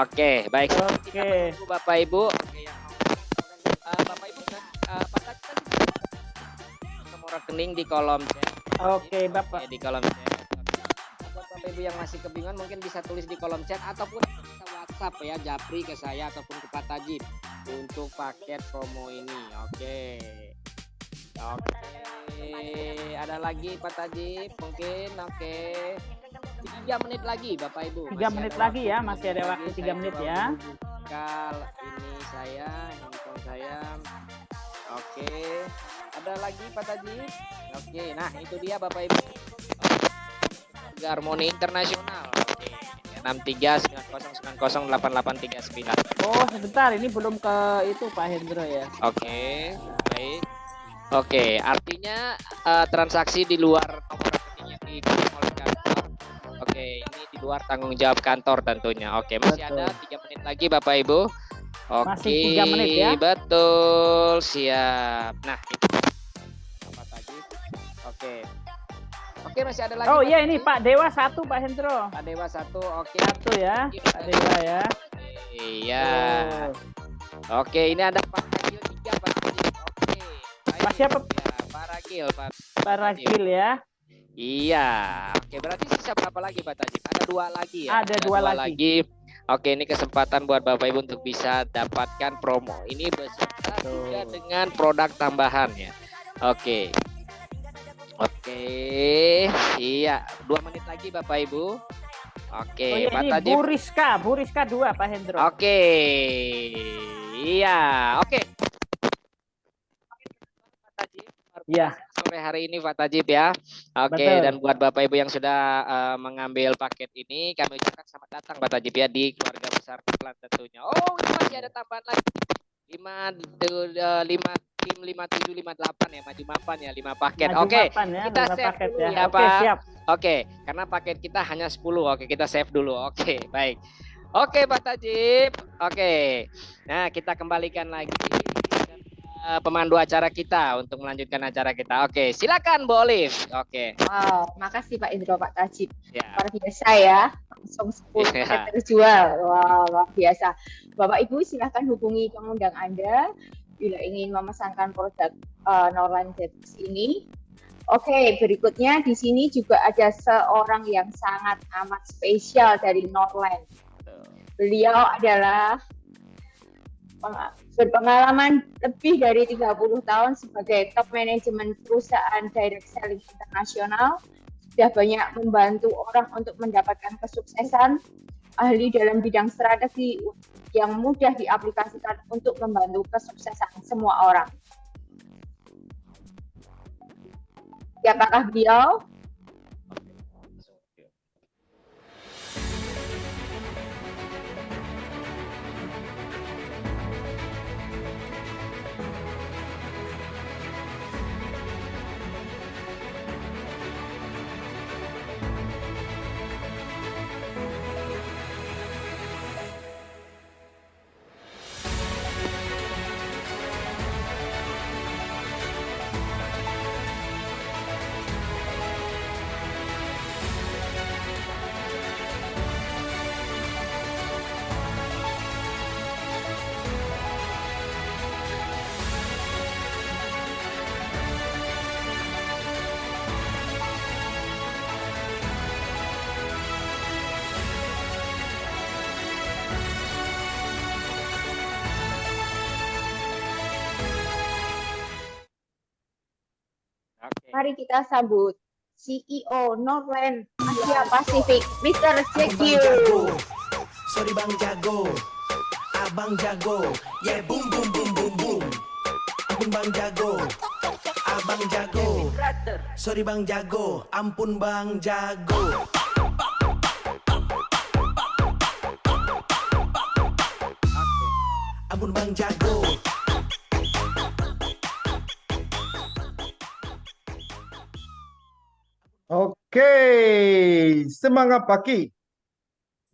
Oke, baik. Oke. Bapak Ibu. Bapak Ibu, nomor rekening di kolom chat. Oke, Bapak. Di kolom chat. Buat Bapak Ibu yang masih kebingungan mungkin bisa tulis di kolom chat ataupun bisa WhatsApp ya, japri ke saya ataupun ke Pak Tajib untuk paket promo ini. Oke. Ada lagi Pak Tajib mungkin. Oke. 3 menit lagi Bapak Ibu. 3 menit lagi ya, masih ada waktu 3 menit ya. Ini saya, handphone saya. Oke. Ada lagi Pak Tajib? Oke, nah itu dia Bapak Ibu. Harmoni Internasional. Oke. 6390908839. Oh, sebentar, ini belum ke itu Pak Hendro ya. Oke, baik. Oke, artinya transaksi di luar nomor rekening yang diberikan oleh kantor. Oke, ini di luar tanggung jawab kantor tentunya. Oke, masih Betul. ada 3 menit lagi Bapak Ibu. Oke, Masih 3 menit ya. betul, siap. Nah, itu apa tadi? Oke. Oke, masih ada lagi. Oh iya, Pak ini Tajib? Pak Dewa 1 Pak Hendro. Pak Dewa 1. Oke. 1 ya, Pak Dewa ya. Iya. Oh. Oke, ini ada Pak Ragil 3 Pak Tajib. Oke. Baik. Pak siapa? Ya, Pak Ragil, Pak. Pak Ragil ya. Iya. Oke, berarti sisa berapa lagi Pak Tajib? Ada 2 lagi ya? Ada dua lagi. Oke, ini kesempatan buat Bapak Ibu untuk bisa dapatkan promo ini beserta juga dengan produk tambahan ya. Oke. Oke. Iya, 2 menit lagi Bapak Ibu. Oke, Oh iya, Pak ini Tajib. Bu Rizka 2 Pak Hendro. Oke. Iya, oke. Pak Tajib, luar Iya. biasa sore hari ini Pak Tajib ya. Oke, Betul. dan buat Bapak Ibu yang sudah mengambil paket ini, kami ucapkan selamat datang Pak Tajib ya di keluarga besar Norland tentunya. Oh, ini masih ada tambahan lagi. 5 tim 5758 ya, maju mapan ya, 5 paket. Maju Oke. mapan ya, Kita 5 save paket dulu ya. ya, Oke, Pak. siap. Oke, karena paket kita hanya 10. Oke, kita save dulu. Oke, baik. Oke, Pak Tajib. Oke. Nah, kita kembalikan lagi ke pemandu acara kita untuk melanjutkan acara kita. Oke, silakan Bu Olive. Oke. Wow, makasih Pak Indro, Pak Tajib. Ya. Luar biasa ya, langsung 10 Iya. paket terjual. Wow, luar biasa. Bapak Ibu silahkan hubungi pengundang Anda bila ingin memesankan produk Norland Detox ini. Oke, berikutnya di sini juga ada seorang yang sangat amat spesial dari Norland. Beliau adalah berpengalaman lebih dari 30 tahun sebagai top manajemen perusahaan direct selling internasional. Sudah banyak membantu orang untuk mendapatkan kesuksesan, ahli dalam bidang strategi yang mudah diaplikasikan untuk membantu kesuksesan semua orang. Siapakah beliau? Mari kita sambut CEO Norland Asia Pasifik, Mr. Jacky. Sorry Bang Jago, Abang Jago, yeah boom boom boom boom boom. Ampun Bang Jago, Abang Jago. Sorry Bang Jago, ampun Bang Jago. Ampun Bang Jago. Oke, semangat pagi.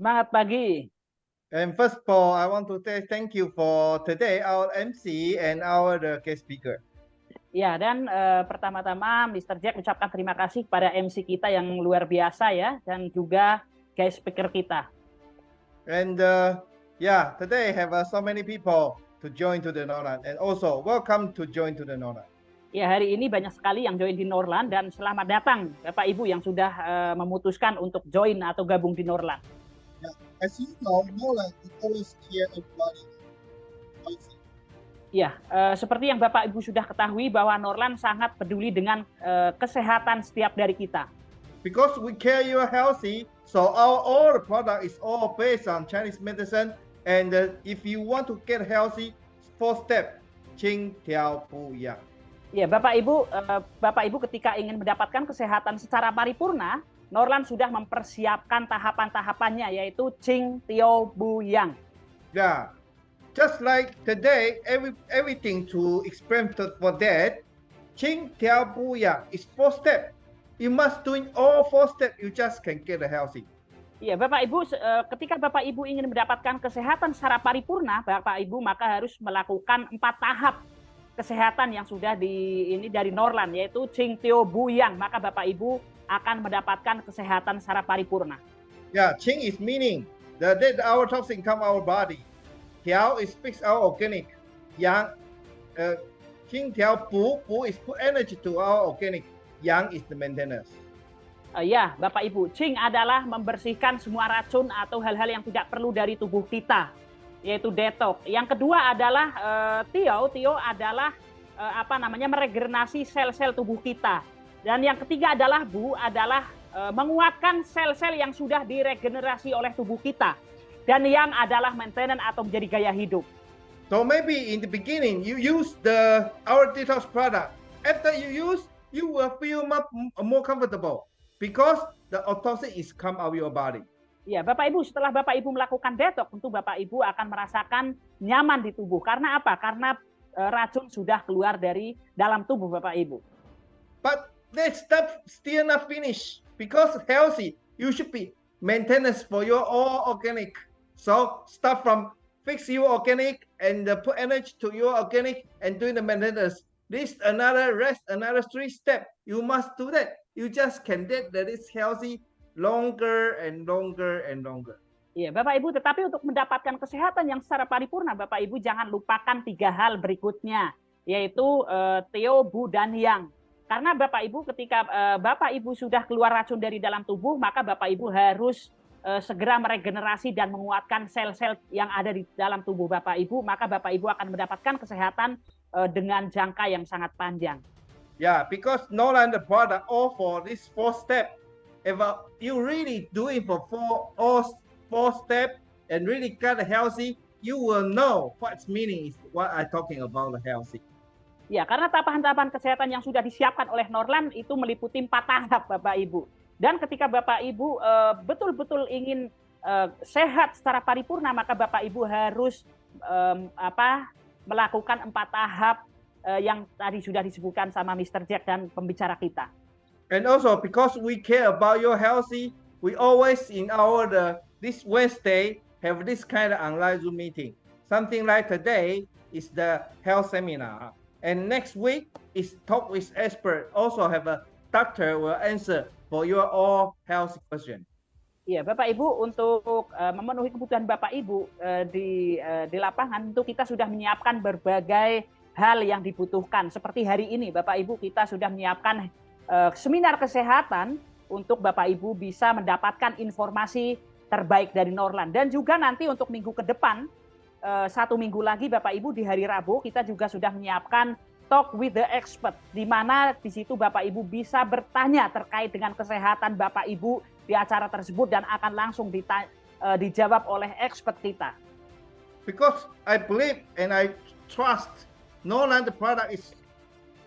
Semangat pagi. And first of all, I want to say thank you for today our MC and our guest speaker. Ya, dan pertama-tama Mr. Jack ucapkan terima kasih kepada MC kita yang luar biasa ya, dan juga guest speaker kita. And yeah, today have so many people to join to the Norland, and also welcome to join to the Norland. Ya, hari ini banyak sekali yang join di Norland, dan selamat datang Bapak Ibu yang sudah memutuskan untuk join atau gabung di Norland. Yeah. As you know, Norland is always care everybody. Ya, seperti yang Bapak Ibu sudah ketahui bahwa Norland sangat peduli dengan kesehatan setiap dari kita. Because we care you are healthy, so all the product is all based on Chinese medicine. And if you want to get healthy, 4 step, 轻条不一样. Ya, Bapak Ibu ketika ingin mendapatkan kesehatan secara paripurna, Norlan sudah mempersiapkan tahapan-tahapannya, yaitu Ching Tio Bu Yang. Yeah, just like today, everything to experiment for that. Ching Tiao Bu Yang is 4 steps. You must doing all 4 steps. You just can get healthy. Iya, Bapak Ibu, ketika Bapak Ibu ingin mendapatkan kesehatan secara paripurna, Bapak Ibu maka harus melakukan 4 tahap kesehatan yang sudah dari Norlan, yaitu Ching Tio Bu Yang. Maka Bapak Ibu akan mendapatkan kesehatan secara paripurna. Yeah, Qing is meaning that our toxin come our body. Tiao is fix our organic. Yang Qing Tiao Bu is put energy to our organic. Yang is the maintenance. Ya, Bapak Ibu, Qing adalah membersihkan semua racun atau hal-hal yang tidak perlu dari tubuh kita, yaitu detox. Yang kedua adalah Tio adalah meregenerasi sel-sel tubuh kita. Dan yang ketiga adalah Bu adalah menguatkan sel-sel yang sudah diregenerasi oleh tubuh kita. Dan yang adalah maintenance atau menjadi gaya hidup. So maybe in the beginning you use our detox product. After you use, you will feel more comfortable because the toxin is come out of your body. Ya, Bapak Ibu, setelah Bapak Ibu melakukan detox, tentu Bapak Ibu akan merasakan nyaman di tubuh. Karena apa? Karena racun sudah keluar dari dalam tubuh Bapak Ibu. But that stuff still not finished because healthy. You should be maintenance for your all organic. So start from fix your organic and put energy to your organic and doing the maintenance. This another 3 step. You must do that. You just can get that is healthy longer and longer and longer. Iya, Bapak Ibu, tetapi untuk mendapatkan kesehatan yang secara paripurna, Bapak Ibu jangan lupakan 3 hal berikutnya, yaitu Tio, Bu, dan Yang. Karena Bapak Ibu ketika Bapak Ibu sudah keluar racun dari dalam tubuh, maka Bapak Ibu harus segera meregenerasi dan menguatkan sel-sel yang ada di dalam tubuh Bapak Ibu, maka Bapak Ibu akan mendapatkan kesehatan dengan jangka yang sangat panjang. Yeah, because Norlan the product all for this 4 step. If you really doing for 4 step and really get healthy, you will know what's meaning is what I talking about the healthy. Ya, karena tahapan-tahapan kesehatan yang sudah disiapkan oleh Norlan itu meliputi 4 tahap, Bapak Ibu. Dan ketika Bapak Ibu betul-betul ingin sehat secara paripurna, maka Bapak Ibu harus melakukan 4 tahap yang tadi sudah disebutkan sama Mr. Jack dan pembicara kita. And also because we care about your healthy, we always in this Wednesday have this kind of online Zoom meeting. Something like today is the health seminar. And next week is talk with expert. Also have a doctor will answer for your all health question. Iya, Bapak Ibu, untuk memenuhi kebutuhan Bapak Ibu di lapangan, tentu kita sudah menyiapkan berbagai hal yang dibutuhkan. Seperti hari ini, Bapak Ibu, kita sudah menyiapkan seminar kesehatan untuk Bapak Ibu bisa mendapatkan informasi terbaik dari Norlan. Dan juga nanti untuk minggu ke depan, 1 minggu lagi Bapak Ibu di hari Rabu, kita juga sudah menyiapkan Talk with the Expert, di mana di situ Bapak Ibu bisa bertanya terkait dengan kesehatan Bapak Ibu di acara tersebut dan akan langsung dijawab oleh expert kita. Because I believe and I trust Norlan the product is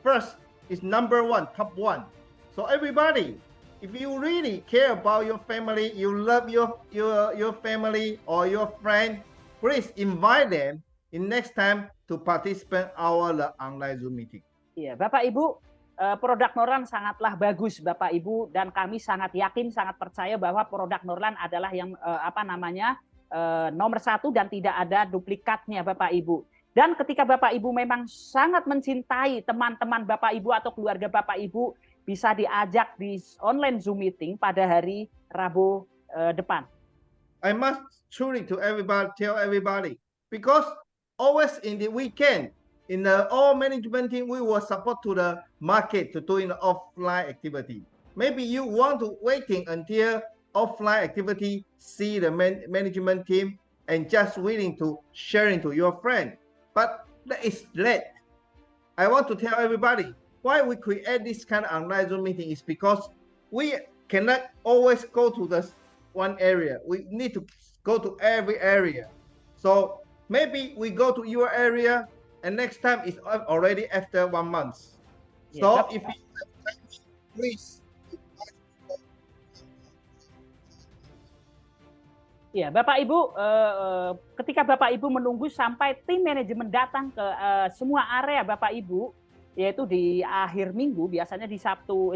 first, is number 1, top 1. So everybody, if you really care about your family, you love your family or your friend, please invite them in next time to participate our online Zoom meeting. Iya, Bapak Ibu, produk Norlan sangatlah bagus, Bapak Ibu, dan kami sangat yakin, sangat percaya bahwa produk Norlan adalah yang nomor 1 dan tidak ada duplikatnya, Bapak Ibu. Dan ketika Bapak Ibu memang sangat mencintai teman-teman Bapak Ibu atau keluarga Bapak Ibu, bisa diajak di online Zoom meeting pada hari Rabu depan. I must truly to everybody tell everybody, because always in the weekend, in the all management team, we will support to the market to doing offline activity. Maybe you want to waiting until offline activity, see the management team, and just willing to sharing to your friend. But that is late. I want to tell everybody why we create this kind of online Zoom meeting is because we cannot always go to the one area. We need to go to every area. So maybe we go to your area, and next time is already after 1 month. So if you please. Ya, Bapak Ibu, ketika Bapak Ibu menunggu sampai tim manajemen datang ke semua area Bapak Ibu, yaitu di akhir minggu, biasanya di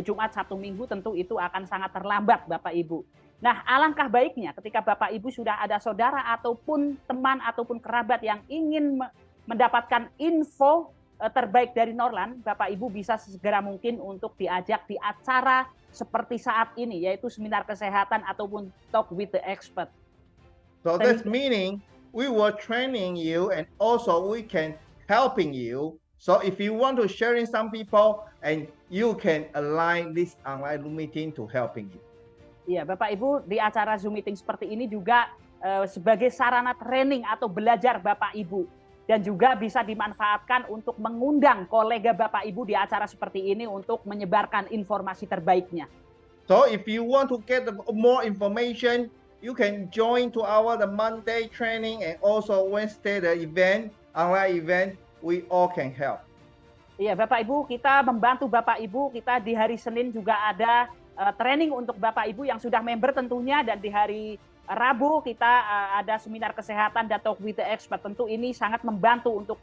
Jumat, Sabtu, Minggu, tentu itu akan sangat terlambat Bapak Ibu. Nah, alangkah baiknya ketika Bapak Ibu sudah ada saudara ataupun teman ataupun kerabat yang ingin mendapatkan info terbaik dari Norlan, Bapak Ibu bisa segera mungkin untuk diajak di acara seperti saat ini, yaitu seminar kesehatan ataupun talk with the expert. So that's meaning we were training you and also we can helping you. So if you want to sharing some people and you can align this online meeting to helping you. Iya, Bapak Ibu, di acara Zoom meeting seperti ini juga sebagai sarana training atau belajar Bapak Ibu. Dan juga bisa dimanfaatkan untuk mengundang kolega Bapak Ibu di acara seperti ini untuk menyebarkan informasi terbaiknya. So if you want to get more information, you can join to the Monday training and also Wednesday the event, online event. We all can help. Iya, Bapak Ibu, kita membantu Bapak Ibu. Kita di hari Senin juga ada training untuk Bapak Ibu yang sudah member tentunya, dan di hari Rabu kita ada seminar kesehatan dan talk with the expert. Tentu ini sangat membantu untuk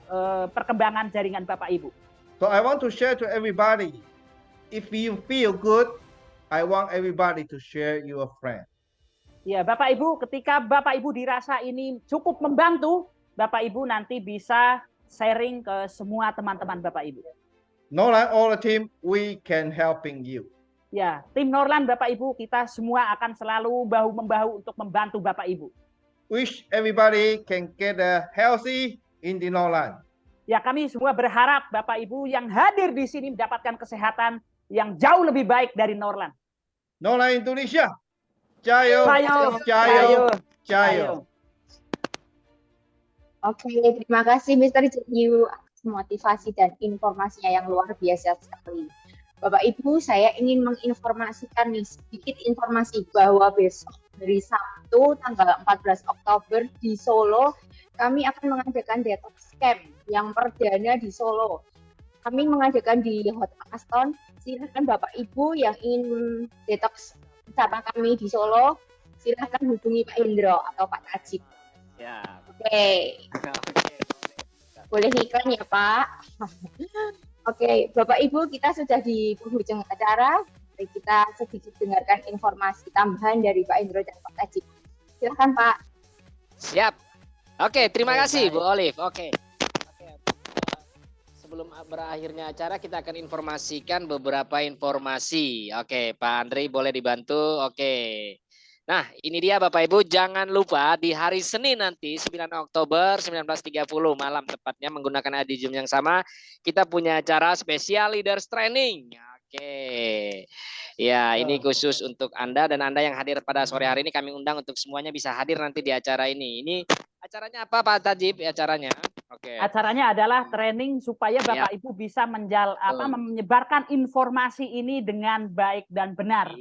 perkembangan jaringan Bapak Ibu. So I want to share to everybody. If you feel good, I want everybody to share your friend. Ya, Bapak Ibu, ketika Bapak Ibu dirasa ini cukup membantu, Bapak Ibu nanti bisa sharing ke semua teman-teman Bapak Ibu. Norlan, all the team, we can helping you. Ya, tim Norlan Bapak Ibu, kita semua akan selalu bahu-membahu untuk membantu Bapak Ibu. Wish everybody can get healthy in the Norlan. Ya, kami semua berharap Bapak Ibu yang hadir di sini mendapatkan kesehatan yang jauh lebih baik dari Norlan. Norlan Indonesia. Jayo, Jayo, jayo, jayo. Oke, terima kasih Mr. Jiu atas motivasi dan informasinya yang luar biasa sekali. Bapak Ibu, saya ingin menginformasikan nih sedikit informasi bahwa besok dari Sabtu tanggal 14 Oktober di Solo, kami akan mengadakan detox camp yang perdana di Solo. Kami mengadakan di Hotel Aston. Silakan Bapak Ibu yang ingin detox bersama kami di Solo, silakan hubungi Pak Indro atau Pak Tajib. Ya. Oke. Boleh iklan ya Pak? Oke, Bapak Ibu, kita sudah di penghujung acara. Mari kita sedikit dengarkan informasi tambahan dari Pak Indro dan Pak Tajib. Silakan Pak. Siap. Oke, terima kasih Bu Olive. Oke. Sebelum berakhirnya acara kita akan informasikan beberapa informasi. Oke, Pak Andri boleh dibantu. Oke. Nah, ini dia Bapak Ibu, jangan lupa di hari Senin nanti 9 Oktober 19.30 malam tepatnya menggunakan Zoom yang sama, kita punya acara spesial Leaders Training. Oke. Ya, ini khusus untuk Anda dan Anda yang hadir pada sore hari ini kami undang untuk semuanya bisa hadir nanti di acara ini. Ini acaranya apa Pak Tajib acaranya? Oke. Acaranya adalah training supaya Bapak Ibu bisa menyebarkan informasi ini dengan baik dan benar.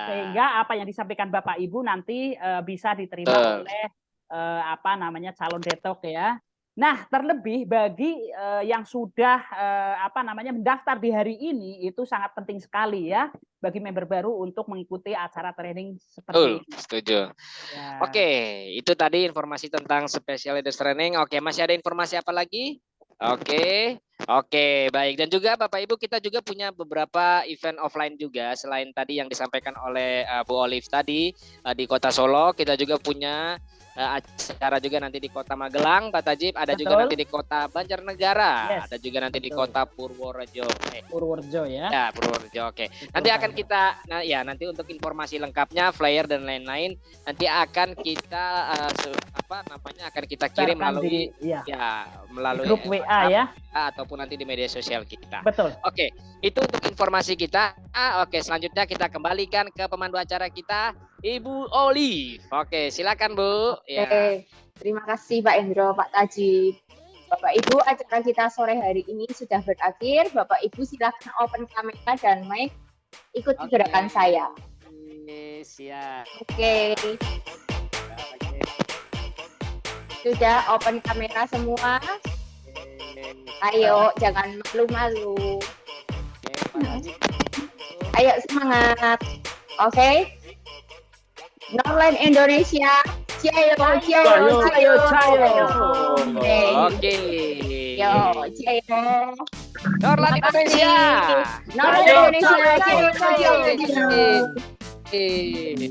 Sehingga apa yang disampaikan Bapak Ibu nanti bisa diterima oleh calon detok ya. Nah, terlebih bagi yang sudah mendaftar di hari ini itu sangat penting sekali ya bagi member baru untuk mengikuti acara training seperti ini. Setuju. Ya. Oke, itu tadi informasi tentang Special Leaders Training. Oke, masih ada informasi apa lagi? Oke, baik. Dan juga Bapak Ibu kita juga punya beberapa event offline juga selain tadi yang disampaikan oleh Bu Olive tadi di Kota Solo, kita juga punya acara juga nanti di Kota Magelang, Pak Tajib, ada juga nanti di Kota Banjarnegara, ada juga nanti di Kota Purworejo. Purworejo ya. Ya, Purworejo. Oke. Nanti akan kita nanti untuk informasi lengkapnya, flyer dan lain-lain nanti akan kita akan kita kirim melalui melalui grup WA ya ataupun nanti di media sosial kita. Betul. Oke, itu untuk informasi kita. Oke, selanjutnya kita kembalikan ke pemandu acara kita, Ibu Olive. Oke, silakan Bu. Oke, terima kasih Pak Indro, Pak Tajib. Bapak Ibu, acara kita sore hari ini sudah berakhir. Bapak Ibu silakan open kamera dan mic, ikuti gerakan saya. Siap. Oke. Sudah open kamera semua. Ayo, jangan malu-malu. Ayo semangat. Oke. Norland Indonesia. Cayo. Oke. Yo, cayo. Norland Indonesia. Norland Indonesia. Cayo.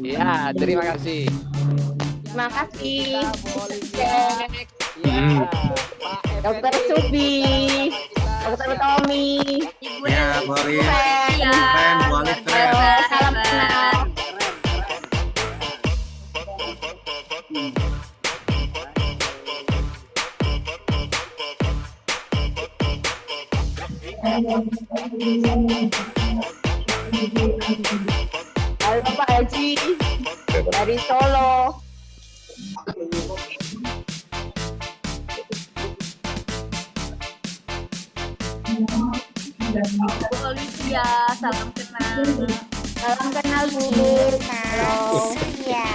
Ya, terima kasih. Terima kasih. Ya, Dokter Subi, Dokter Tommy, Ya, Boris. Fen, Keren, Bu Alif keren. salam kenal. Halo Pak Haji dari Solo. Bu Olivia, salam kenal. Salam kenal Bu. Halo. Ya.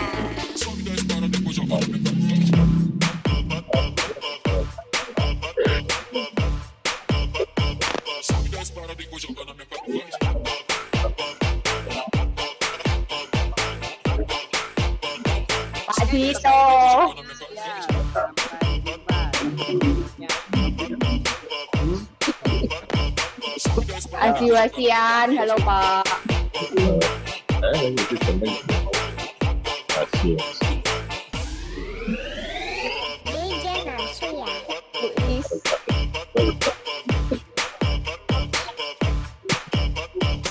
Pak Dito. Aji Wasian, halo Pak. Itu seneng. Kasih.